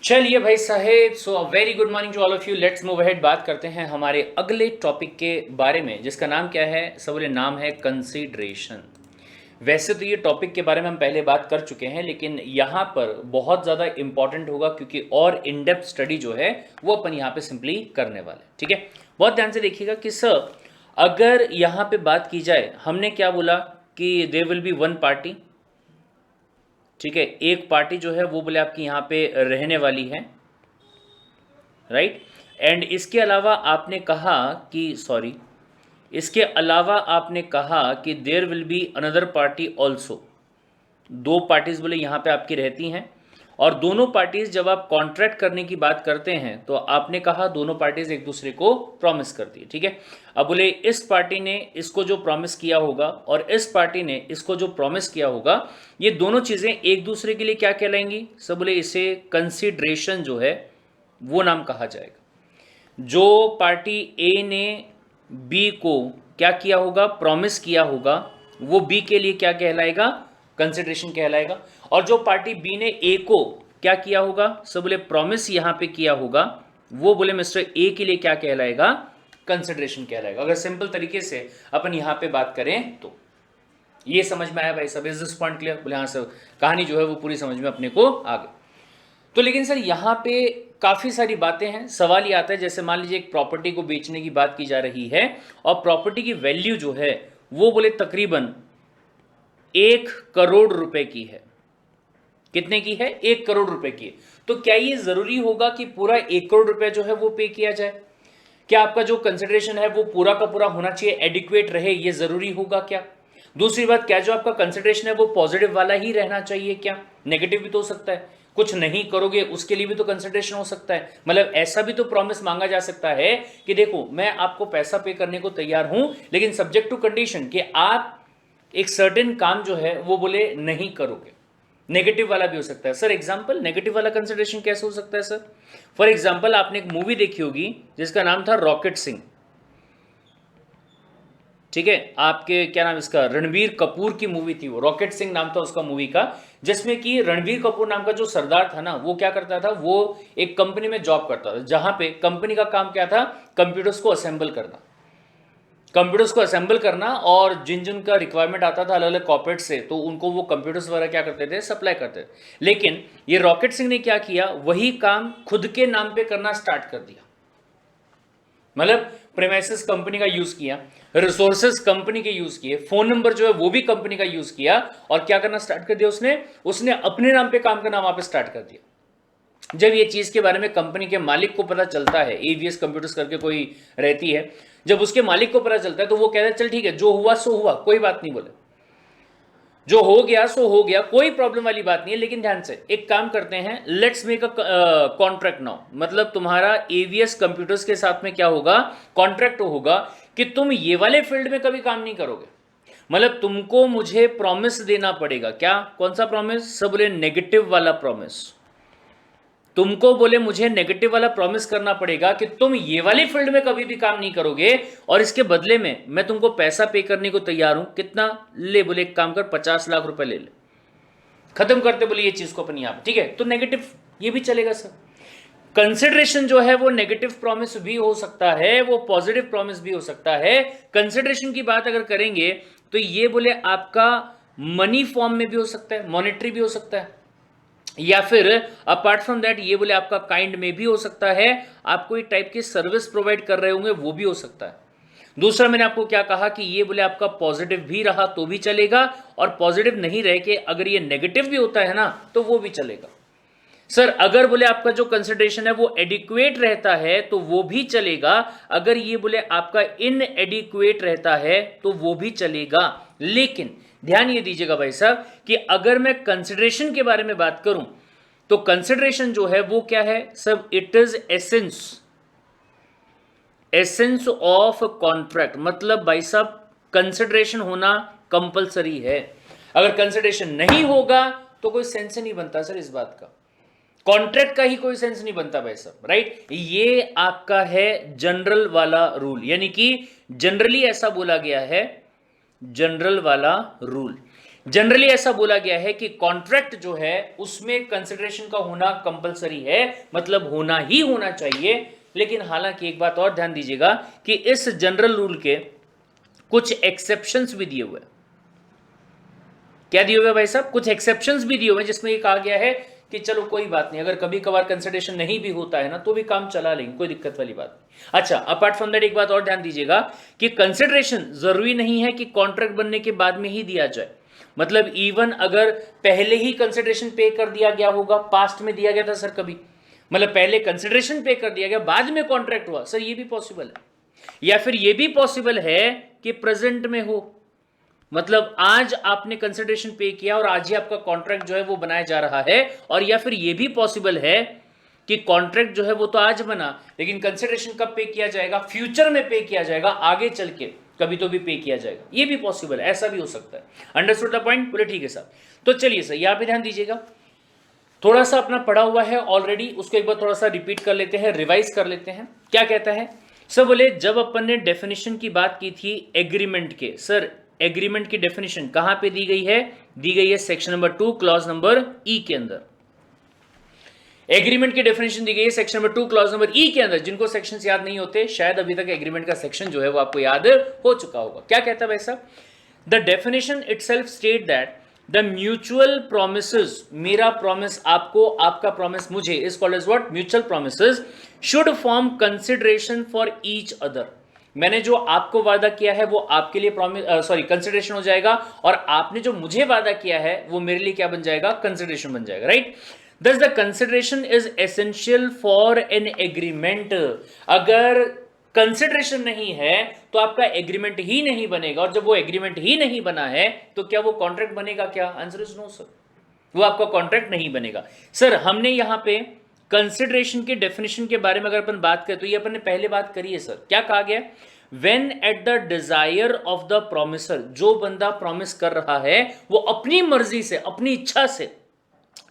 चलिए भाई साहेब, so very good morning to all of you. Let's move ahead. बात करते हैं हमारे अगले टॉपिक के बारे में, जिसका नाम क्या है? सब बोले नाम है कंसीडरेशन। वैसे तो ये टॉपिक के बारे में हम पहले बात कर चुके हैं, लेकिन यहाँ पर बहुत ज़्यादा इंपॉर्टेंट होगा क्योंकि और इन डेप्थ स्टडी जो है वो अपन यहाँ पे सिंपली करने वाले। ठीक है, बहुत ध्यान से देखिएगा कि सर अगर यहाँ पे बात की जाए, हमने क्या बोला कि there will be one party. ठीक है, एक पार्टी जो है वो बोले आपकी यहाँ पे रहने वाली है, राइट। एंड इसके अलावा आपने कहा कि सॉरी, इसके अलावा आपने कहा कि there will be another party also. दो पार्टीज बोले यहाँ पे आपकी रहती हैं, और दोनों पार्टीज जब आप कॉन्ट्रैक्ट करने की बात करते हैं तो आपने कहा दोनों पार्टीज एक दूसरे को प्रॉमिस करती है। ठीक है, अब बोले इस पार्टी ने इसको जो प्रॉमिस किया होगा और इस पार्टी ने इसको जो प्रॉमिस किया होगा, ये दोनों चीजें एक दूसरे के लिए क्या कहलाएंगी? सब बोले इसे कंसिडरेशन जो है वो नाम कहा जाएगा। जो पार्टी ए ने बी को क्या किया होगा? प्रॉमिस किया होगा, वो बी के लिए क्या कहलाएगा? कंसिडरेशन कहलाएगा। और जो पार्टी बी ने ए को क्या किया होगा? सब बोले प्रॉमिस यहां पे किया होगा, वो बोले मिस्टर ए के लिए क्या कहलाएगा? कंसिडरेशन कहलाएगा। अगर सिंपल तरीके से अपन यहां पे बात करें तो ये समझ में आया भाई सब? Is this point clear? बोले हाँ सर, कहानी जो है वो पूरी समझ में अपने को आ गई। तो लेकिन सर यहाँ पे काफ़ी सारी बातें हैं। सवाल ये आता है, जैसे मान लीजिए एक प्रॉपर्टी को बेचने की बात की जा रही है और प्रॉपर्टी की वैल्यू जो है वो बोले तकरीबन 1 करोड़ रुपए की है। कितने की है? 1 करोड़ रुपए की है। तो क्या ये जरूरी होगा कि पूरा 1 करोड़ रुपए जो है वो पे किया जाए? क्या आपका जो कंसिडरेशन है वो पूरा का पूरा होना चाहिए, एडिक्वेट रहे, ये जरूरी होगा क्या? दूसरी बात, क्या जो आपका कंसिडरेशन है वो पॉजिटिव वाला ही रहना चाहिए क्या? नेगेटिव भी तो हो सकता है, कुछ नहीं करोगे उसके लिए भी तो कंसिडरेशन हो सकता है। मतलब ऐसा भी तो प्रॉमिस मांगा जा सकता है कि देखो मैं आपको पैसा पे करने को तैयार हूं, लेकिन सब्जेक्ट टू कंडीशन कि आप एक सर्टेन काम जो है वो बोले नहीं करोगे। नेगेटिव वाला भी हो सकता है। सर एग्जांपल, नेगेटिव वाला कंसिडरेशन कैसे हो सकता है सर? फॉर एग्जांपल आपने एक मूवी देखी होगी जिसका नाम था रॉकेट सिंह। ठीक है, आपके क्या नाम इसका, रणबीर कपूर की मूवी थी वो, रॉकेट सिंह नाम था उसका मूवी का, जिसमें कि रणबीर कपूर नाम का जो सरदार था ना, वो क्या करता था? वो एक कंपनी में जॉब करता था, जहां पे कंपनी का काम क्या था? कंप्यूटर्स को असेंबल करना। कंप्यूटर्स को असेंबल करना, और जिन जिन का रिक्वायरमेंट आता था अलग अलग कॉर्पोरेट से, तो उनको वो कंप्यूटर्स वगैरह क्या करते थे? सप्लाई करते थे। लेकिन ये रॉकेट सिंह ने क्या किया? वही काम खुद के नाम पे करना स्टार्ट कर दिया। मतलब प्रेमाइसिस कंपनी का यूज किया, रिसोर्सेज कंपनी के यूज किए, फोन नंबर जो है वो भी कंपनी का यूज किया, और क्या करना स्टार्ट कर दिया उसने? उसने अपने नाम पे काम करना वहां पे स्टार्ट कर दिया। जब ये चीज के बारे में कंपनी के मालिक को पता चलता है, एवीएस कंप्यूटर्स करके कोई रहती है, जब उसके मालिक को पता चलता है तो वो कहता है चल ठीक है, जो हुआ सो हुआ, कोई बात नहीं, बोले जो हो गया सो हो गया, कोई प्रॉब्लम वाली बात नहीं है। लेकिन ध्यान से एक काम करते हैं, let's make a contract now. मतलब तुम्हारा एवीएस कंप्यूटर्स के साथ में क्या होगा? कॉन्ट्रैक्ट होगा कि तुम ये वाले फील्ड में कभी काम नहीं करोगे। मतलब तुमको मुझे प्रॉमिस देना पड़ेगा। क्या? कौन सा प्रॉमिस? सब बोले नेगेटिव वाला प्रॉमिस। तुमको बोले मुझे नेगेटिव वाला प्रॉमिस करना पड़ेगा कि तुम ये वाली फील्ड में कभी भी काम नहीं करोगे, और इसके बदले में मैं तुमको पैसा पे करने को तैयार हूं। कितना? ले बोले एक काम कर, 50 लाख रुपए ले ले, खत्म करते बोले ये चीज को अपन यहां। ठीक है, तो नेगेटिव ये भी चलेगा सर। कंसिडरेशन जो है वो नेगेटिव प्रॉमिस भी हो सकता है, वो पॉजिटिव प्रॉमिस भी हो सकता है। कंसिडरेशन की बात अगर करेंगे तो ये बोले आपका मनी फॉर्म में भी हो सकता है, मॉनेटरी भी हो सकता है, या फिर अपार्ट फ्रॉम दैट ये बोले आपका काइंड में भी हो सकता है, आप कोई टाइप की सर्विस प्रोवाइड कर रहे होंगे वो भी हो सकता है। दूसरा मैंने आपको क्या कहा कि ये बोले आपका पॉजिटिव भी रहा तो भी चलेगा, और पॉजिटिव नहीं रह के अगर ये नेगेटिव भी होता है ना तो वो भी चलेगा। सर अगर बोले आपका जो कंसिडरेशन है वो एडिक्वेट रहता है तो वो भी चलेगा, अगर ये बोले आपका इनएडिक्वेट रहता है तो वो भी चलेगा। लेकिन ध्यान ये दीजिएगा भाई साहब कि अगर मैं कंसिडरेशन के बारे में बात करूं तो कंसिडरेशन जो है वो क्या है? सब it is essence of contract. मतलब भाई साहब कंसिडरेशन होना कंपलसरी है। अगर कंसिडरेशन नहीं होगा तो कोई सेंस ही नहीं बनता सर इस बात का, कॉन्ट्रैक्ट का ही कोई सेंस नहीं बनता भाई साहब, राइट। ये आपका है जनरल वाला रूल, यानी कि जनरली ऐसा बोला गया है, जनरल वाला रूल। जनरली ऐसा बोला गया है कि कॉन्ट्रैक्ट जो है उसमें कंसिडरेशन का होना कंपलसरी है, मतलब होना ही होना चाहिए। लेकिन हालांकि एक बात और ध्यान दीजिएगा कि इस जनरल रूल के कुछ एक्सेप्शंस भी दिए हुए। क्या दिए हुए भाई साहब? कुछ एक्सेप्शंस भी दिए हुए जिसमें ये कहा गया है कि चलो कोई बात नहीं, अगर कभी कभार कंसिडरेशन नहीं भी होता है ना तो भी काम चला लेंगे, कोई दिक्कत वाली बात नहीं। अच्छा, अपार्ट फ्रॉम दैट एक बात और ध्यान दीजिएगा कि कंसिडरेशन जरूरी नहीं है कि कॉन्ट्रैक्ट बनने के बाद में ही दिया जाए। मतलब इवन अगर पहले ही कंसिडरेशन पे कर दिया गया होगा, पास्ट में दिया गया था सर कभी, मतलब पहले कंसिडरेशन पे कर दिया गया बाद में कॉन्ट्रैक्ट हुआ, सर ये भी पॉसिबल है। या फिर ये भी पॉसिबल है कि प्रेजेंट में हो, मतलब आज आपने कंसिडरेशन पे किया और आज ही आपका कॉन्ट्रैक्ट जो है वो बनाया जा रहा है। और या फिर ये भी पॉसिबल है कि कॉन्ट्रैक्ट जो है वो तो आज बना लेकिन कंसिडरेशन कब पे किया जाएगा? फ्यूचर में पे किया जाएगा, आगे चल के कभी तो भी पे किया जाएगा, ये भी पॉसिबल है, ऐसा भी हो सकता है। Understood the point? बोले ठीक है सर। तो चलिए सर यहां पे ध्यान दीजिएगा, थोड़ा सा अपना पढ़ा हुआ है ऑलरेडी, उसको एक बार थोड़ा सा रिपीट कर लेते हैं, रिवाइज कर लेते हैं। क्या कहता है सर? बोले जब अपन ने डेफिनेशन की बात की थी एग्रीमेंट के, सर एग्रीमेंट की डेफिनेशन कहां पे दी गई है? दी गई है सेक्शन नंबर 2 क्लॉज नंबर ई के अंदर। एग्रीमेंट की डेफिनेशन दी गई है सेक्शन नंबर 2 क्लॉज नंबर ई के अंदर। जिनको सेक्शंस याद नहीं होते, शायद अभी तक एग्रीमेंट का सेक्शन जो है वो आपको याद हो चुका होगा। क्या कहता है भाई साहब? The definition itself state that the mutual promises, मेरा प्रॉमिस आपको, आपका प्रॉमिस मुझे, is called as what? Mutual promises should form consideration for each other. मैंने जो आपको वादा किया है वो आपके लिए कंसिडरेशन हो जाएगा, और आपने जो मुझे वादा किया है वो मेरे लिए क्या बन जाएगा? कंसिडरेशन बन जाएगा, राइट? दस the consideration is essential for an agreement. अगर कंसिडरेशन नहीं है तो आपका एग्रीमेंट ही नहीं बनेगा, और जब वो एग्रीमेंट ही नहीं बना है तो क्या वो कॉन्ट्रैक्ट बनेगा? क्या आंसर इज नो सर, वो आपका कॉन्ट्रैक्ट नहीं बनेगा। सर हमने यहां पे कंसिडरेशन के डेफिनेशन के बारे में अगर अपन बात करें तो ये अपन ने पहले बात करी है सर। क्या कहा गया? When at the desire of the promisor, जो बंदा प्रॉमिस कर रहा है वो अपनी मर्जी से, अपनी इच्छा से,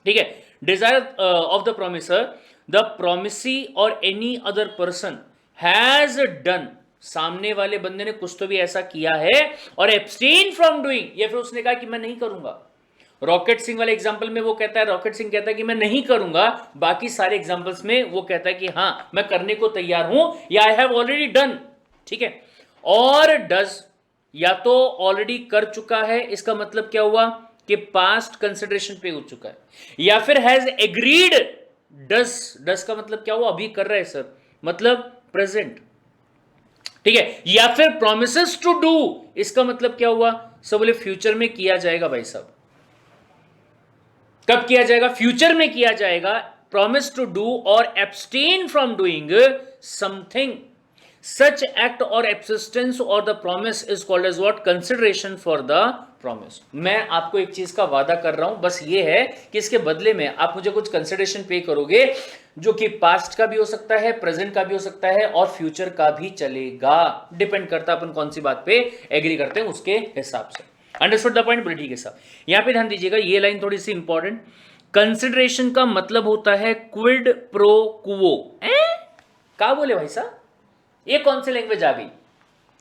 ठीक है, desire of the promisor, the promisee और any other person has done, सामने वाले बंदे ने कुछ तो भी ऐसा किया है और एब्सटेन फ्रॉम डूइंग, या फिर उसने कहा कि मैं नहीं करूंगा। रॉकेट सिंह वाले एग्जांपल में वो कहता है, रॉकेट सिंह कहता है कि मैं नहीं करूंगा, बाकी सारे एग्जांपल्स में वो कहता है कि हां मैं करने को तैयार हूं, या आई हैव ऑलरेडी डन, ठीक है। और डज, या तो ऑलरेडी कर चुका है, इसका मतलब क्या हुआ कि पास्ट कंसिडरेशन पे हो चुका है, या फिर हैज एग्रीड, डस का मतलब क्या हुआ? अभी कर रहा है सर, मतलब प्रेजेंट, ठीक है। या फिर प्रोमिसेस टू डू, इसका मतलब क्या हुआ? सब बोले फ्यूचर में किया जाएगा भाई साहब। कब किया जाएगा? फ्यूचर में किया जाएगा। प्रॉमिस टू डू और abstain from doing something, such act और एब्सिस्टेंस और the promise is called as what? Consideration for the promise. मैं आपको एक चीज का वादा कर रहा हूं, बस ये है कि इसके बदले में आप मुझे कुछ कंसिडरेशन पे करोगे, जो कि पास्ट का भी हो सकता है, प्रेजेंट का भी हो सकता है, और फ्यूचर का भी चलेगा। डिपेंड करता है अपन कौन सी बात पे एग्री करते हैं उसके हिसाब से। Understood the point? बोले ठीक है साहब। यहां पे ध्यान दीजिएगा, ये लाइन थोड़ी सी इंपॉर्टेंट। कंसिडरेशन का मतलब होता है क्विड प्रो क्वो। क्या बोले भाई साहब? ये कौन सी लैंग्वेज आ गई?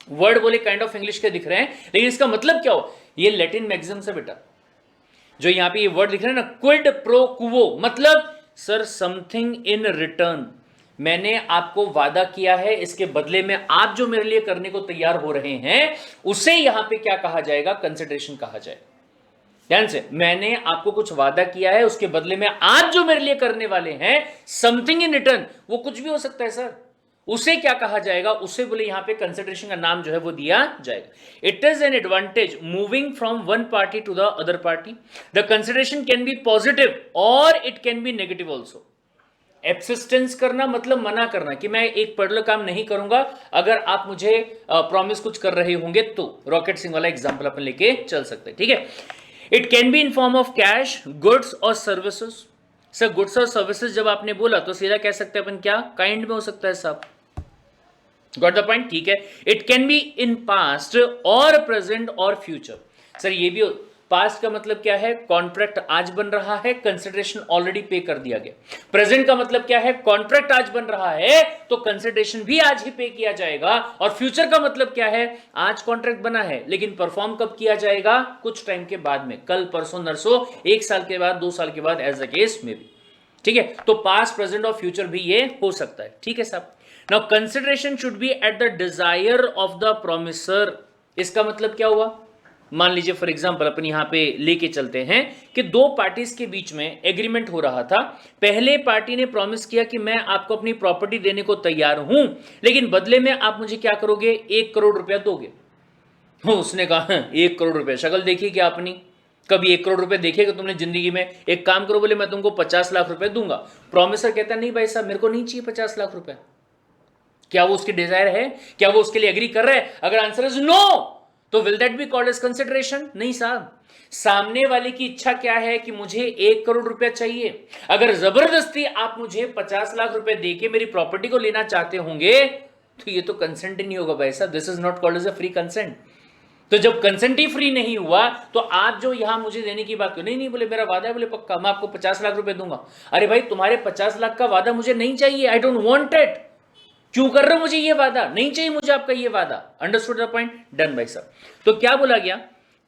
वर्ड बोले काइंड ऑफ इंग्लिश के दिख रहे हैं, लेकिन इसका मतलब क्या हो? ये लैटिन मैक्सिम से बेटा, जो यहां पे ये वर्ड दिख रहे हैं ना, क्विड प्रो क्वो, मतलब सर समथिंग इन रिटर्न। मैंने आपको वादा किया है, इसके बदले में आप जो मेरे लिए करने को तैयार हो रहे हैं उसे यहां पे क्या कहा जाएगा? कंसिडरेशन कहा जाएगा। ध्यान से, मैंने आपको कुछ वादा किया है, उसके बदले में आप जो मेरे लिए करने वाले हैं, समथिंग इन रिटर्न, वो कुछ भी हो सकता है सर, उसे क्या कहा जाएगा? उसे बोले यहां पे कंसिडरेशन का नाम जो है वो दिया जाएगा। It is an advantage moving from one party to the other party. The consideration can be positive और it can be negative also. Abstinence करना मतलब मना करना, कि मैं एक पर्टिकुलर काम नहीं करूंगा अगर आप मुझे प्रॉमिस कुछ कर रहे होंगे तो। रॉकेट सिंह वाला एग्जांपल अपन लेके चल सकते हैं, ठीक है। It can be in form of cash, goods और सर्विसेज। सर गुड्स और सर्विसेज जब आपने बोला तो सीधा कह सकते हैं अपन क्या? काइंड में हो सकता है साहब। Got the point? ठीक है। It can be in past और प्रेजेंट और फ्यूचर। सर ये भी पास्ट का मतलब क्या है, कॉन्ट्रैक्ट आज बन रहा है, कंसिडरेशन ऑलरेडी पे कर दिया गया। प्रेजेंट का मतलब क्या है, कॉन्ट्रैक्ट आज बन रहा है तो कंसिडरेशन भी आज ही पे किया जाएगा। और फ्यूचर का मतलब क्या है, आज कॉन्ट्रैक्ट बना है लेकिन परफॉर्म कब किया जाएगा, कुछ टाइम के बाद में, कल परसों नरसों, 1 साल के बाद, 2 साल के बाद, एज अ केस में भी। ठीक है, तो पास्ट प्रेजेंट और फ्यूचर भी ये हो सकता है। ठीक है साहब। Now consideration should be eight the desire of the promisor. इसका मतलब क्या हुआ, मान लीजिए फॉर एग्जांपल अपन यहां पे लेके चलते हैं कि दो पार्टीज के बीच में एग्रीमेंट हो रहा था। पहले पार्टी ने प्रॉमिस किया कि मैं आपको अपनी प्रॉपर्टी देने को तैयार हूं, लेकिन बदले में आप मुझे क्या करोगे, 1 करोड़ रुपया दोगे। उसने कहा 1 करोड़ रुपया, शक्ल देखी क्या अपनी, कभी 1 करोड़ रुपए देखेगा तुमने जिंदगी में। एक काम करो, बोले मैं तुमको 50 लाख रुपए दूंगा। प्रोमिसर कहता नहीं भाई साहब, मेरे को नहीं चाहिए 50 लाख रुपए। क्या वो उसकी डिजायर है, क्या वो उसके लिए एग्री कर रहा है? अगर आंसर इज नो, तो will that be called as consideration? नहीं साहब। सामने वाले की इच्छा क्या है कि मुझे 1 करोड़ रुपया चाहिए। अगर जबरदस्ती आप मुझे 50 लाख रुपए देके मेरी प्रॉपर्टी को लेना चाहते होंगे तो ये तो कंसेंट ही नहीं होगा भाई साहब। This is not called as a free consent. तो जब कंसेंट ही फ्री नहीं हुआ तो आप जो यहां मुझे देने की बात, नहीं नहीं बोले मेरा वादा है, बोले पक्का मैं आपको 50 लाख रुपए दूंगा। अरे भाई तुम्हारे 50 लाख का वादा मुझे नहीं चाहिए, आई डोंट वांट इट। क्यों कर रहे हो मुझे ये वादा, नहीं चाहिए मुझे आपका ये वादा। Understood the point? डन भाई साहब। तो क्या बोला गया,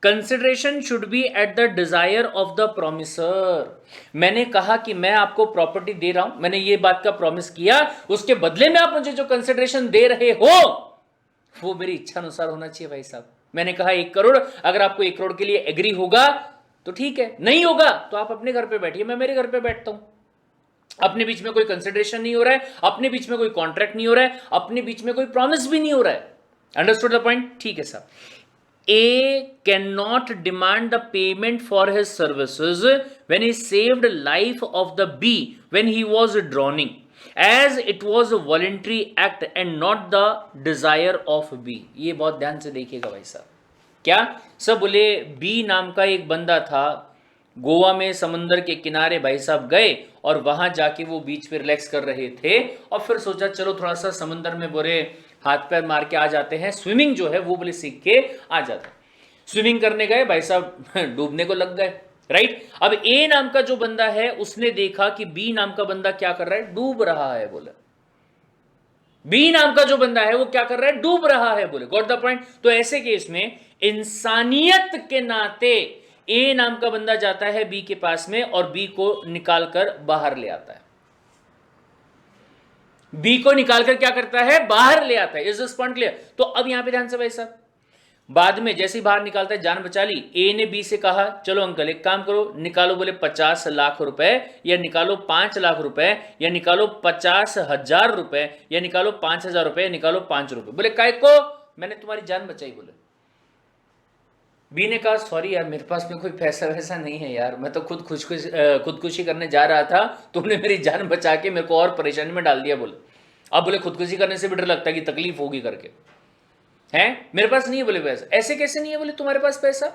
consideration should be eight the desire of the promisor. मैंने कहा कि मैं आपको प्रॉपर्टी दे रहा हूं, मैंने ये बात का प्रॉमिस किया, उसके बदले में आप मुझे जो कंसिडरेशन दे रहे हो वो मेरी इच्छा अनुसार होना चाहिए भाई साहब। मैंने कहा 1 करोड़, अगर आपको 1 करोड़ के लिए एग्री होगा तो ठीक है, नहीं होगा तो आप अपने घर पे बैठिए, मैं मेरे घर पे बैठता हूं। अपने बीच में कोई कंसिडरेशन नहीं हो रहा है, अपने बीच में कोई कॉन्ट्रैक्ट नहीं हो रहा है, अपने बीच में कोई प्रॉमिस भी नहीं हो रहा है। Understood the point? ठीक है साहब। A cannot demand the payment for his services when he saved life of the B when he was drowning, as it was a voluntary act and not the desire of B। ये बहुत ध्यान से देखिएगा भाई साहब। क्या सब बोले, बी नाम का एक बंदा था, गोवा में समंदर के किनारे भाई साहब गए और वहां जाके वो बीच पे रिलैक्स कर रहे थे और फिर सोचा चलो थोड़ा सा समंदर में बोले हाथ पैर मार के आ जाते हैं, स्विमिंग जो है वो बोले सीख के आ जाते। स्विमिंग करने गए भाई साहब, डूबने को लग गए, राइट। अब ए नाम का जो बंदा है उसने देखा कि बी नाम का बंदा क्या कर रहा है, डूब रहा है। बोले बी नाम का जो बंदा है वो क्या कर रहा है, डूब रहा है। बोले गॉट द पॉइंट? तो ऐसे केस में इंसानियत के नाते ए नाम का बंदा जाता है बी के पास में और बी को निकालकर बाहर ले आता है। बी को निकालकर क्या करता है, बाहर ले आता है। Is this point clear? तो अब यहां पे ध्यान से भाई साहब, बाद में जैसे ही बाहर निकालता है, जान बचा ली। ए ने बी से कहा चलो अंकल एक काम करो, निकालो बोले 50 लाख रुपए, या निकालो 5 लाख रुपए, या निकालो 50,000 रुपए, या निकालो 5,000 रुपए, निकालो 5 रुपए। बोले काय को, मैंने तुम्हारी जान बचाई। बोले बी ने कहा सॉरी यार मेरे पास में कोई पैसा वैसा नहीं है यार, मैं तो खुदकुशी करने जा रहा था, तुमने मेरी जान बचा के मेरे को और परेशानी में डाल दिया। बोले अब बोले खुदकुशी करने से भी डर लगता है कि तकलीफ होगी करके, है मेरे पास नहीं है। बोले पैसा, ऐसे कैसे नहीं है? बोले तुम्हारे पास पैसा,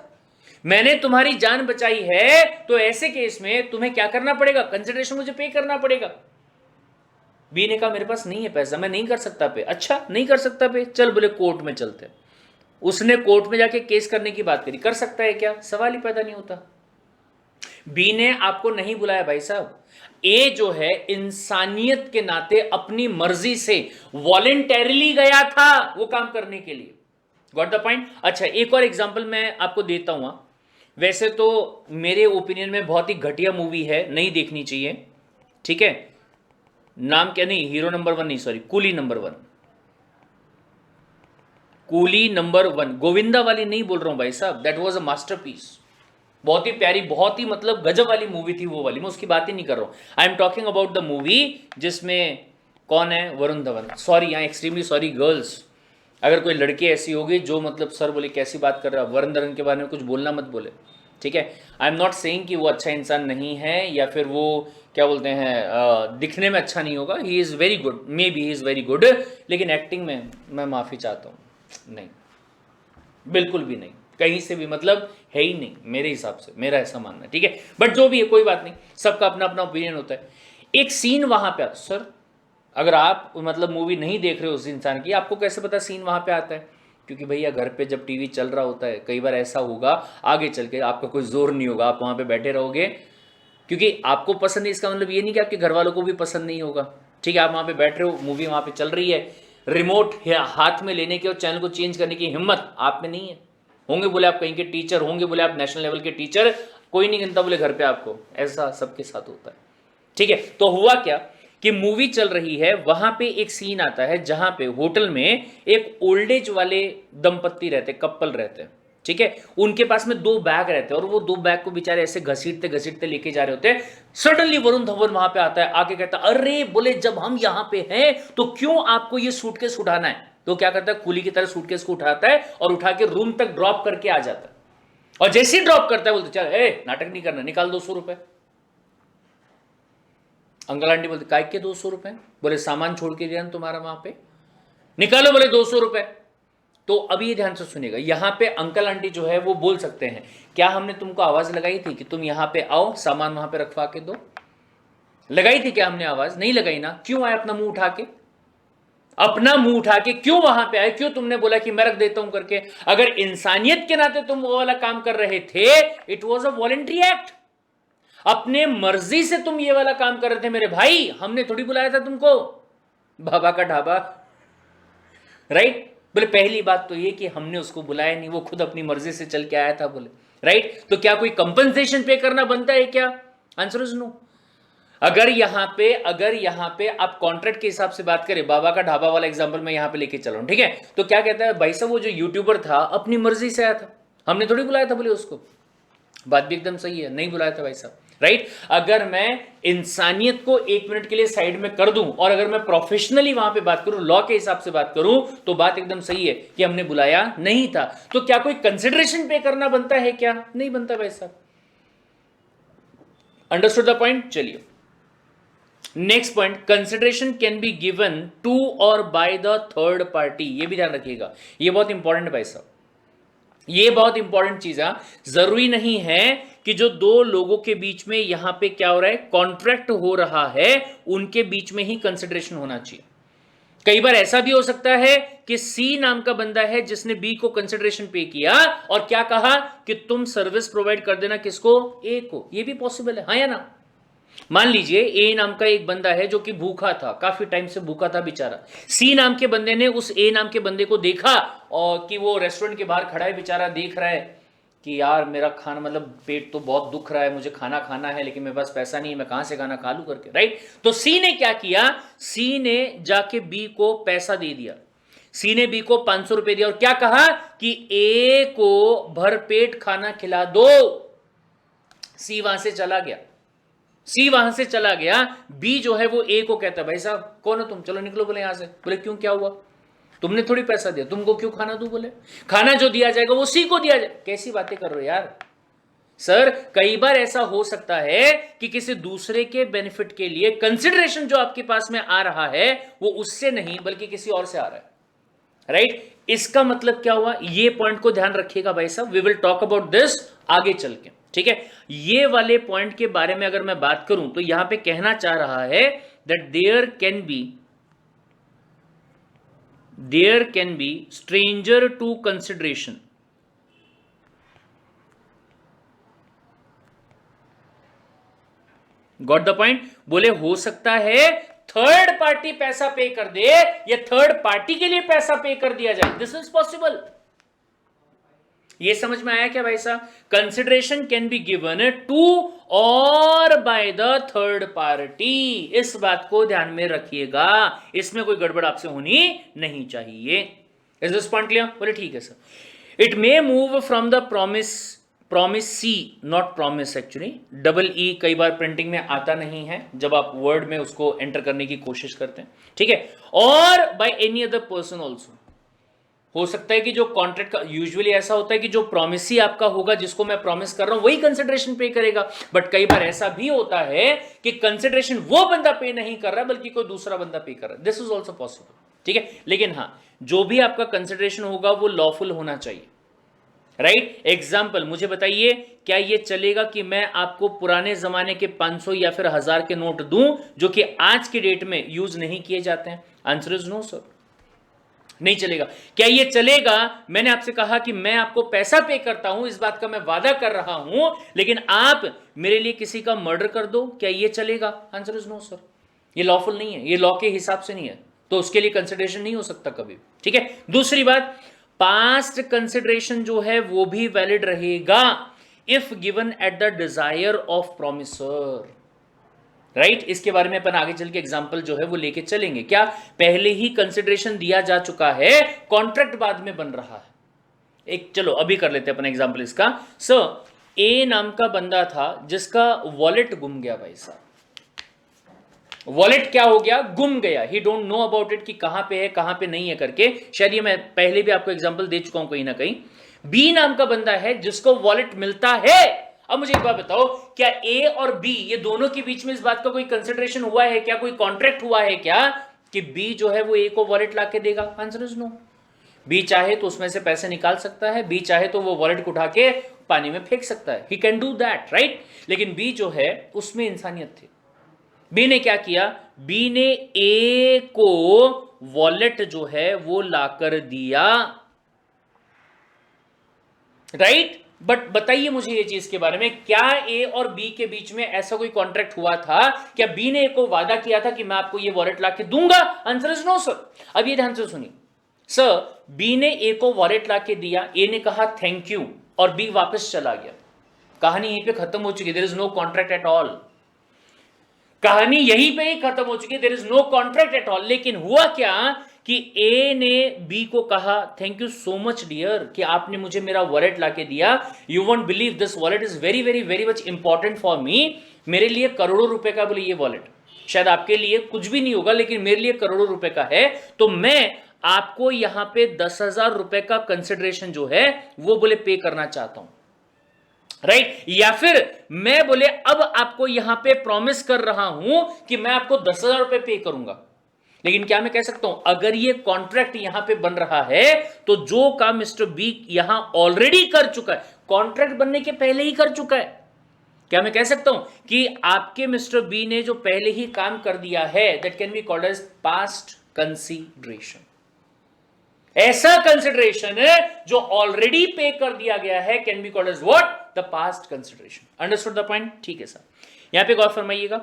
मैंने तुम्हारी जान बचाई है, तो ऐसे केस में तुम्हें क्या करना पड़ेगा, कंसिडरेशन मुझे पे करना पड़ेगा। बी ने कहा मेरे पास नहीं है पैसा, मैं नहीं कर सकता पे। अच्छा नहीं कर सकता पे, चल बोले कोर्ट में चलते। उसने कोर्ट में जाके केस करने की बात करी, कर सकता है क्या, सवाल ही पैदा नहीं होता। बी ने आपको नहीं बुलाया भाई साहब, ए जो है इंसानियत के नाते अपनी मर्जी से वॉलेंटरीली गया था वो काम करने के लिए। Got the point? अच्छा एक और एग्जांपल मैं आपको देता हूं। वैसे तो मेरे ओपिनियन में बहुत ही घटिया मूवी है, नहीं देखनी चाहिए, ठीक है। नाम क्या, नहीं हीरो नंबर 1 नहीं, sorry coolie number 1, coolie number 1, Govinda वाली नहीं बोल रहा हूं भाई साहब। दैट वाज अ मास्टरपीस, बहुत ही प्यारी, बहुत ही मतलब गजब वाली मूवी थी वो वाली, मैं उसकी बात ही नहीं कर रहा हूं। I am talking about the movie जिसमें कौन है, वरुण धवन। सॉरी यहाँ एक्सट्रीमली सॉरी गर्ल्स, अगर कोई लड़की ऐसी होगी जो मतलब सर बोले कैसी बात कर रहा है, वरुण धवन के बारे में कुछ बोलना मत बोले, ठीक है। आई एम नॉट सेइंग कि वो अच्छा इंसान नहीं है या फिर वो क्या बोलते हैं दिखने में अच्छा नहीं होगा। He is very good, may be he is very good, लेकिन एक्टिंग में मैं माफ़ी चाहता हूँ, नहीं बिल्कुल भी नहीं, कहीं से भी मतलब है ही नहीं मेरे हिसाब से, मेरा ऐसा मानना है, ठीक है। बट जो भी है कोई बात नहीं, सबका अपना अपना ओपिनियन होता है। एक सीन वहां पे, सर अगर आप मतलब मूवी नहीं देख रहे हो उस इंसान की, आपको कैसे पता सीन वहां पे आता है? क्योंकि भैया घर पे जब टीवी चल रहा होता है कई बार ऐसा होगा आगे चल के आपका कोई जोर नहीं होगा, आप वहां पे बैठे रहोगे क्योंकि आपको पसंद नहीं, इसका मतलब ये नहीं कि आपके घर वालों को भी पसंद नहीं होगा। ठीक है, आप वहां पे बैठ रहे हो, मूवी वहां पे चल रही है, रिमोट हाथ में लेने के और चैनल को चेंज करने की हिम्मत आप में नहीं है। होंगे बोले आप कहीं के टीचर, होंगे बोले आप नेशनल लेवल के टीचर, कोई नहीं गिनता बोले घर पे आपको, ऐसा सबके साथ होता है। ठीक है, तो हुआ क्या कि मूवी चल रही है, वहां पे एक सीन आता है जहां पे होटल में एक ओल्ड एज वाले दंपत्ति रहते, कपल रहते हैं। ठीक है, उनके पास में 2 बैग रहते हैं और वो 2 बैग को बेचारे ऐसे घसीटते घसीटते लेके जा रहे होते हैं। सडनली वरुण धवन वहां पे आता है, आके कहता है अरे बोले जब हम यहां पे हैं तो क्यों आपको ये सूटकेस उठाना है। तो क्या करता है, कुली की तरह सूटकेस को उठाता है और उठा के रूम तक ड्रॉप करके आ जाता है। और जैसे ही ड्रॉप करता है बोलते चल नाटक नहीं करना, निकाल 200 रुपए। अंकल आंटी बोलते काय के 200 रुपए, बोले सामान छोड़ के दिया ना तुम्हारा वहां पे, निकालो बोले 200 रुपए। तो अभी ये ध्यान से सुनिएगा, यहां पे अंकल आंटी जो है वो बोल सकते हैं क्या हमने तुमको आवाज लगाई थी कि तुम यहां पे आओ सामान वहां पे रखवा के दो, लगाई थी क्या हमने आवाज? नहीं लगाई ना, क्यों आए अपना मुंह उठा के, अपना मुंह उठा के क्यों वहां पे आए, क्यों तुमने बोला कि मैं रख देता हूं करके? अगर इंसानियत के नाते तुम वो वाला काम कर रहे थे, it was a voluntary act, अपने मर्जी से तुम ये वाला काम कर रहे थे मेरे भाई, हमने थोड़ी बुलाया था तुमको बाबा का ढाबा, राइट? बोले पहली बात तो ये कि हमने उसको बुलाया नहीं, वो खुद अपनी मर्जी से चल के आया था, बोले राइट? तो क्या कोई कंपनसेशन पे करना बनता है क्या? Answer is no. अगर यहां पे आप कॉन्ट्रैक्ट के हिसाब से बात करें, बाबा का ढाबा वाला एग्जांपल मैं यहां पे लेके चल रहा हूं, ठीक है? तो क्या कहता है भाई साहब, वो जो यूट्यूबर था अपनी मर्जी से आया था, हमने थोड़ी बुलाया था, बोले उसको। बात भी एकदम सही है, नहीं बुलाया था भाई साहब, राइट? अगर मैं इंसानियत को 1 मिनट के लिए साइड में कर दूं और अगर मैं प्रोफेशनली वहां पे बात करूं, लॉ के हिसाब से बात करूं, तो बात एकदम सही है कि हमने बुलाया नहीं था। तो क्या कोई कंसिडरेशन पे करना बनता है क्या? नहीं बनता भाई साहब। Understood the point? चलिए next point, consideration can be given to और बाय द थर्ड पार्टी। ये भी ध्यान रखिएगा, ये बहुत इंपॉर्टेंट है भाई साहब, ये बहुत इंपॉर्टेंट चीज है। जरूरी नहीं है कि जो 2 लोगों के बीच में यहां पे क्या हो रहा है, कॉन्ट्रैक्ट हो रहा है, उनके बीच में ही कंसिडरेशन होना चाहिए। कई बार ऐसा भी हो सकता है कि सी नाम का बंदा है जिसने बी को कंसिडरेशन पे किया और क्या कहा कि तुम सर्विस प्रोवाइड कर देना किसको, ए को। ये भी पॉसिबल है, हाँ या ना? मान लीजिए ए नाम का एक बंदा है जो कि भूखा था, काफी टाइम से भूखा था बेचारा। सी नाम के बंदे ने उस ए नाम के बंदे को देखा और कि वो रेस्टोरेंट के बाहर खड़ा है, बेचारा देख रहा है कि यार मेरा खाना, मतलब पेट तो बहुत दुख रहा है, मुझे खाना खाना है लेकिन मेरे पास पैसा नहीं है, मैं कहां से खाना खा लूं करके, राइट? तो सी ने क्या किया, सी ने जाके बी को पैसा दे दिया। सी ने बी को 500 रुपए दिया और क्या कहा कि ए को भरपेट खाना खिला दो। सी वहां से चला गया, सी वहां से चला गया। बी जो है वो ए को कहता है भाई साहब कौन हो तुम, चलो निकलो। बोले यहां से। बोले क्यों, क्या हुआ? तुमने थोड़ी पैसा दिया, तुमको क्यों खाना दूं? बोले खाना जो दिया जाएगा वो सी को दिया जाए। कैसी बातें कर रहे हो यार सर? कई बार ऐसा हो सकता है कि किसी दूसरे के बेनिफिट के लिए कंसिडरेशन जो आपके पास में आ रहा है वो उससे नहीं बल्कि किसी और से आ रहा है, राइट? इसका मतलब क्या हुआ, ये पॉइंट को ध्यान रखिएगा भाई साहब, we will talk about this आगे चल के, ठीक है? ये वाले पॉइंट के बारे में अगर मैं बात करूं तो यहां पे कहना चाह रहा है that there can be stranger to consideration. Got the point? बोले हो सकता है थर्ड पार्टी पैसा पे कर दे या थर्ड पार्टी के लिए पैसा पे कर दिया जाए, दिस इज पॉसिबल। ये समझ में आया क्या भाई साहब? Consideration can be given to और बाय द थर्ड पार्टी। इस बात को ध्यान में रखिएगा, इसमें कोई गड़बड़ आपसे होनी नहीं चाहिए। Is this point clear? बोले ठीक है sir. It may move from the promisee, not promise actually, double E कई बार प्रिंटिंग में आता नहीं है जब आप वर्ड में उसको एंटर करने की कोशिश करते हैं, ठीक है? और by any other person also. हो सकता है कि जो कॉन्ट्रैक्ट का, यूजुअली ऐसा होता है कि जो प्रॉमिसी आपका होगा, जिसको मैं प्रॉमिस कर रहा हूं वही कंसिडरेशन पे करेगा, बट कई बार ऐसा भी होता है कि कंसिडरेशन वो बंदा पे नहीं कर रहा बल्कि कोई दूसरा बंदा पे कर रहा है। दिस इज ऑल्सो पॉसिबल, ठीक है? लेकिन हाँ, जो भी आपका कंसिडरेशन होगा वो लॉफुल होना चाहिए, राइट? एग्जाम्पल मुझे बताइए, क्या ये चलेगा कि मैं आपको पुराने जमाने के 500 या फिर 1000 के नोट दूं जो कि आज के डेट में यूज नहीं किए जाते हैं? Answer is no sir. नहीं चलेगा। क्या ये चलेगा? मैंने आपसे कहा कि मैं आपको पैसा पे करता हूं, इस बात का मैं वादा कर रहा हूं, लेकिन आप मेरे लिए किसी का मर्डर कर दो, क्या ये चलेगा? आंसर इज नो सर, ये लॉफुल नहीं है, ये लॉ के हिसाब से नहीं है, तो उसके लिए कंसिडरेशन नहीं हो सकता कभी। ठीक है। दूसरी बात, पास्ट कंसिडरेशन जो है वो भी वैलिड रहेगा if given at the desire of promiser. Right इसके बारे में अपन आगे चल के एग्जांपल जो है वो लेके चलेंगे। क्या पहले ही कंसिडरेशन दिया जा चुका है, कॉन्ट्रैक्ट बाद में बन रहा है। एक चलो अभी कर लेते हैं अपन एग्जांपल इसका। सर ए नाम का बंदा था जिसका वॉलेट गुम गया भाई साहब। वॉलेट क्या हो गया? गुम गया। ही डोंट नो अबाउट इट कि कहां पे है कहां पे नहीं है करके। शायद ये मैं पहले भी आपको एग्जांपल दे चुका हूं कहीं ना कहीं। बी नाम का बंदा है जिसको वॉलेट मिलता है। अब मुझे एक बात बताओ, क्या ए और बी ये दोनों के बीच में इस बात का कोई कंसिडरेशन हुआ है क्या? कोई कॉन्ट्रैक्ट हुआ है क्या कि बी जो है वो ए को वॉलेट ला के देगा? Answer is no. बी चाहे तो उसमें से पैसे निकाल सकता है, बी चाहे तो वो वॉलेट को उठा के पानी में फेंक सकता है। He can do that, right. लेकिन बी जो है उसमें इंसानियत थी। बी ने क्या किया? बी ने ए को वॉलेट जो है वो लाकर दिया, राइट। बट बताइए मुझे ये चीज के बारे में, क्या ए और बी के बीच में ऐसा कोई कॉन्ट्रैक्ट हुआ था? क्या बी ने ए को वादा किया था कि मैं आपको ये वॉलेट लाके दूंगा? Answer is no sir. अब ये ध्यान से सुनिए सर, बी ने ए को वॉलेट लाके दिया, ए ने कहा थैंक यू और बी वापस चला गया। कहानी यहीं पे खत्म हो चुकी है। There is no contract at all. कहानी यहीं पे ही खत्म हो चुकी है। There is no contract at all. लेकिन हुआ क्या कि ए ने बी को कहा thank you so much dear कि आपने मुझे मेरा वॉलेट लाके दिया। You won't believe this wallet is very very very much important for me. मेरे लिए करोड़ों रुपए का बोले ये वॉलेट, शायद आपके लिए कुछ भी नहीं होगा लेकिन मेरे लिए करोड़ों रुपए का है। तो मैं आपको यहां पे 10,000 रुपए का कंसिडरेशन जो है वो बोले पे करना चाहता हूं, राइट। या फिर मैं बोले अब आपको यहां पे प्रॉमिस कर रहा हूं कि मैं आपको 10,000 रुपए पे करूंगा। लेकिन क्या मैं कह सकता हूं, अगर ये कॉन्ट्रैक्ट यहां पे बन रहा है तो जो काम मिस्टर बी यहां ऑलरेडी कर चुका है, कॉन्ट्रैक्ट बनने के पहले ही कर चुका है, क्या मैं कह सकता हूं कि आपके मिस्टर बी ने जो पहले ही काम कर दिया है that can be called as past consideration. ऐसा कंसिडरेशन है जो ऑलरेडी पे कर दिया गया है can be called as what? The past consideration. Understood the point? ठीक है सर। यहां पे गौर फरमाइएगा,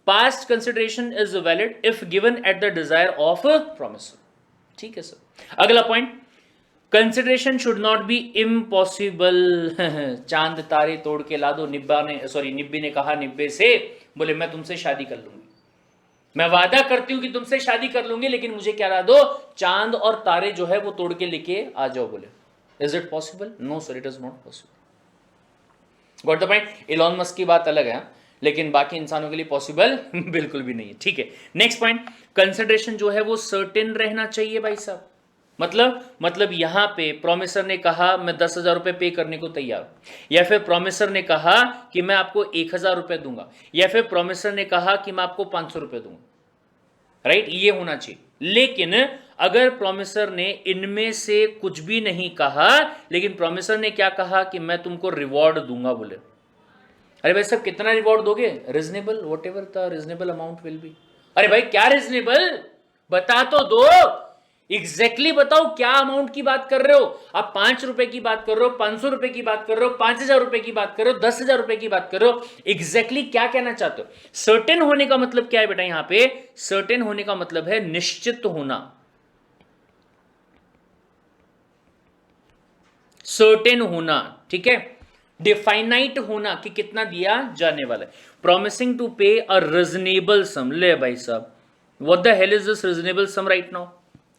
past consideration is valid if given at the desire of promisor. ठीक है सर। अगला point, consideration should not be impossible. चांद तारे तोड़ के ला दो। निब्बी ने कहा निब्बे से, बोले मैं तुमसे शादी कर लूंगी, मैं वादा करती हूं कि तुमसे शादी कर लूंगी, लेकिन मुझे क्या ला दो? चांद और तारे जो है वो तोड़ के लेके आ जाओ। बोले is it possible? No sir, it is not possible. Got the point? Elon Musk की बात अलग है, लेकिन बाकी इंसानों के लिए पॉसिबल बिल्कुल भी नहीं है। ठीक है। नेक्स्ट पॉइंट, कंसिडरेशन जो है वो सर्टेन रहना चाहिए भाई साहब। मतलब यहां पे प्रॉमिसर ने कहा मैं 10,000 रुपए पे करने को तैयार, या फिर प्रॉमिसर ने कहा कि मैं आपको 1,000 रुपए दूंगा, या फिर प्रॉमिसर ने कहा कि मैं आपको 500 रुपए दूंगा, राइट। ये होना चाहिए। लेकिन अगर प्रॉमिसर ने इनमें से कुछ भी नहीं कहा, लेकिन प्रॉमिसर ने क्या कहा कि मैं तुमको रिवॉर्ड दूंगा, बोले अरे भाई साहब कितना रिवॉर्ड दोगे? Reasonable, what ever the reasonable amount will be. अरे भाई क्या रीजनेबल, बता तो दो, एग्जैक्टली बताओ क्या अमाउंट की बात कर रहे हो आप? 5 रुपए की बात कर रहे हो, 500 रुपए की बात कर रहे हो, 5,000 रुपए की बात कर रहे हो, 10,000 रुपए की बात कर रहे हो, एग्जैक्टली क्या कहना चाहते हो? सर्टेन होने का मतलब क्या है बेटा? यहां पे सर्टेन होने का मतलब है निश्चित होना, सर्टेन होना, ठीक है। डिफाइनाइट होना कि कितना दिया जाने वाला है। प्रॉमिसिंग टू पे अ रीजनेबल सम। ले भाई साहब, what the hell is this reasonable sum right now?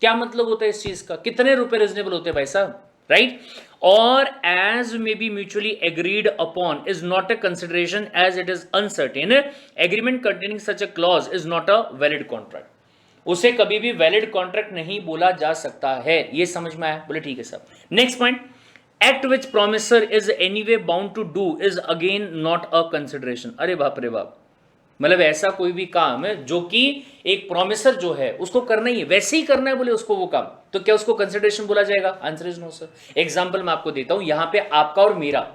क्या मतलब होता है इस चीज का? कितने रुपए रीजनेबल होते हैं भाई साहब, राइट? और as may be mutually agreed upon is not a consideration as it is uncertain. Agreement containing such a clause is not a valid contract. उसे कभी भी वैलिड कॉन्ट्रैक्ट नहीं बोला जा सकता है। ये समझ में आया? बोले ठीक है साहब। Next point, act which promisor is anyway bound to do is again not a consideration. अरे बाप रे बाप, मतलब ऐसा कोई भी काम है जो कि एक प्रोमिसर जो है उसको करना ही है, वैसे ही करना है बोले उसको वो काम, तो क्या उसको कंसिडरेशन बोला जाएगा? Answer is no sir. Example मैं आपको देता हूं, यहां पे आपका और मेरा,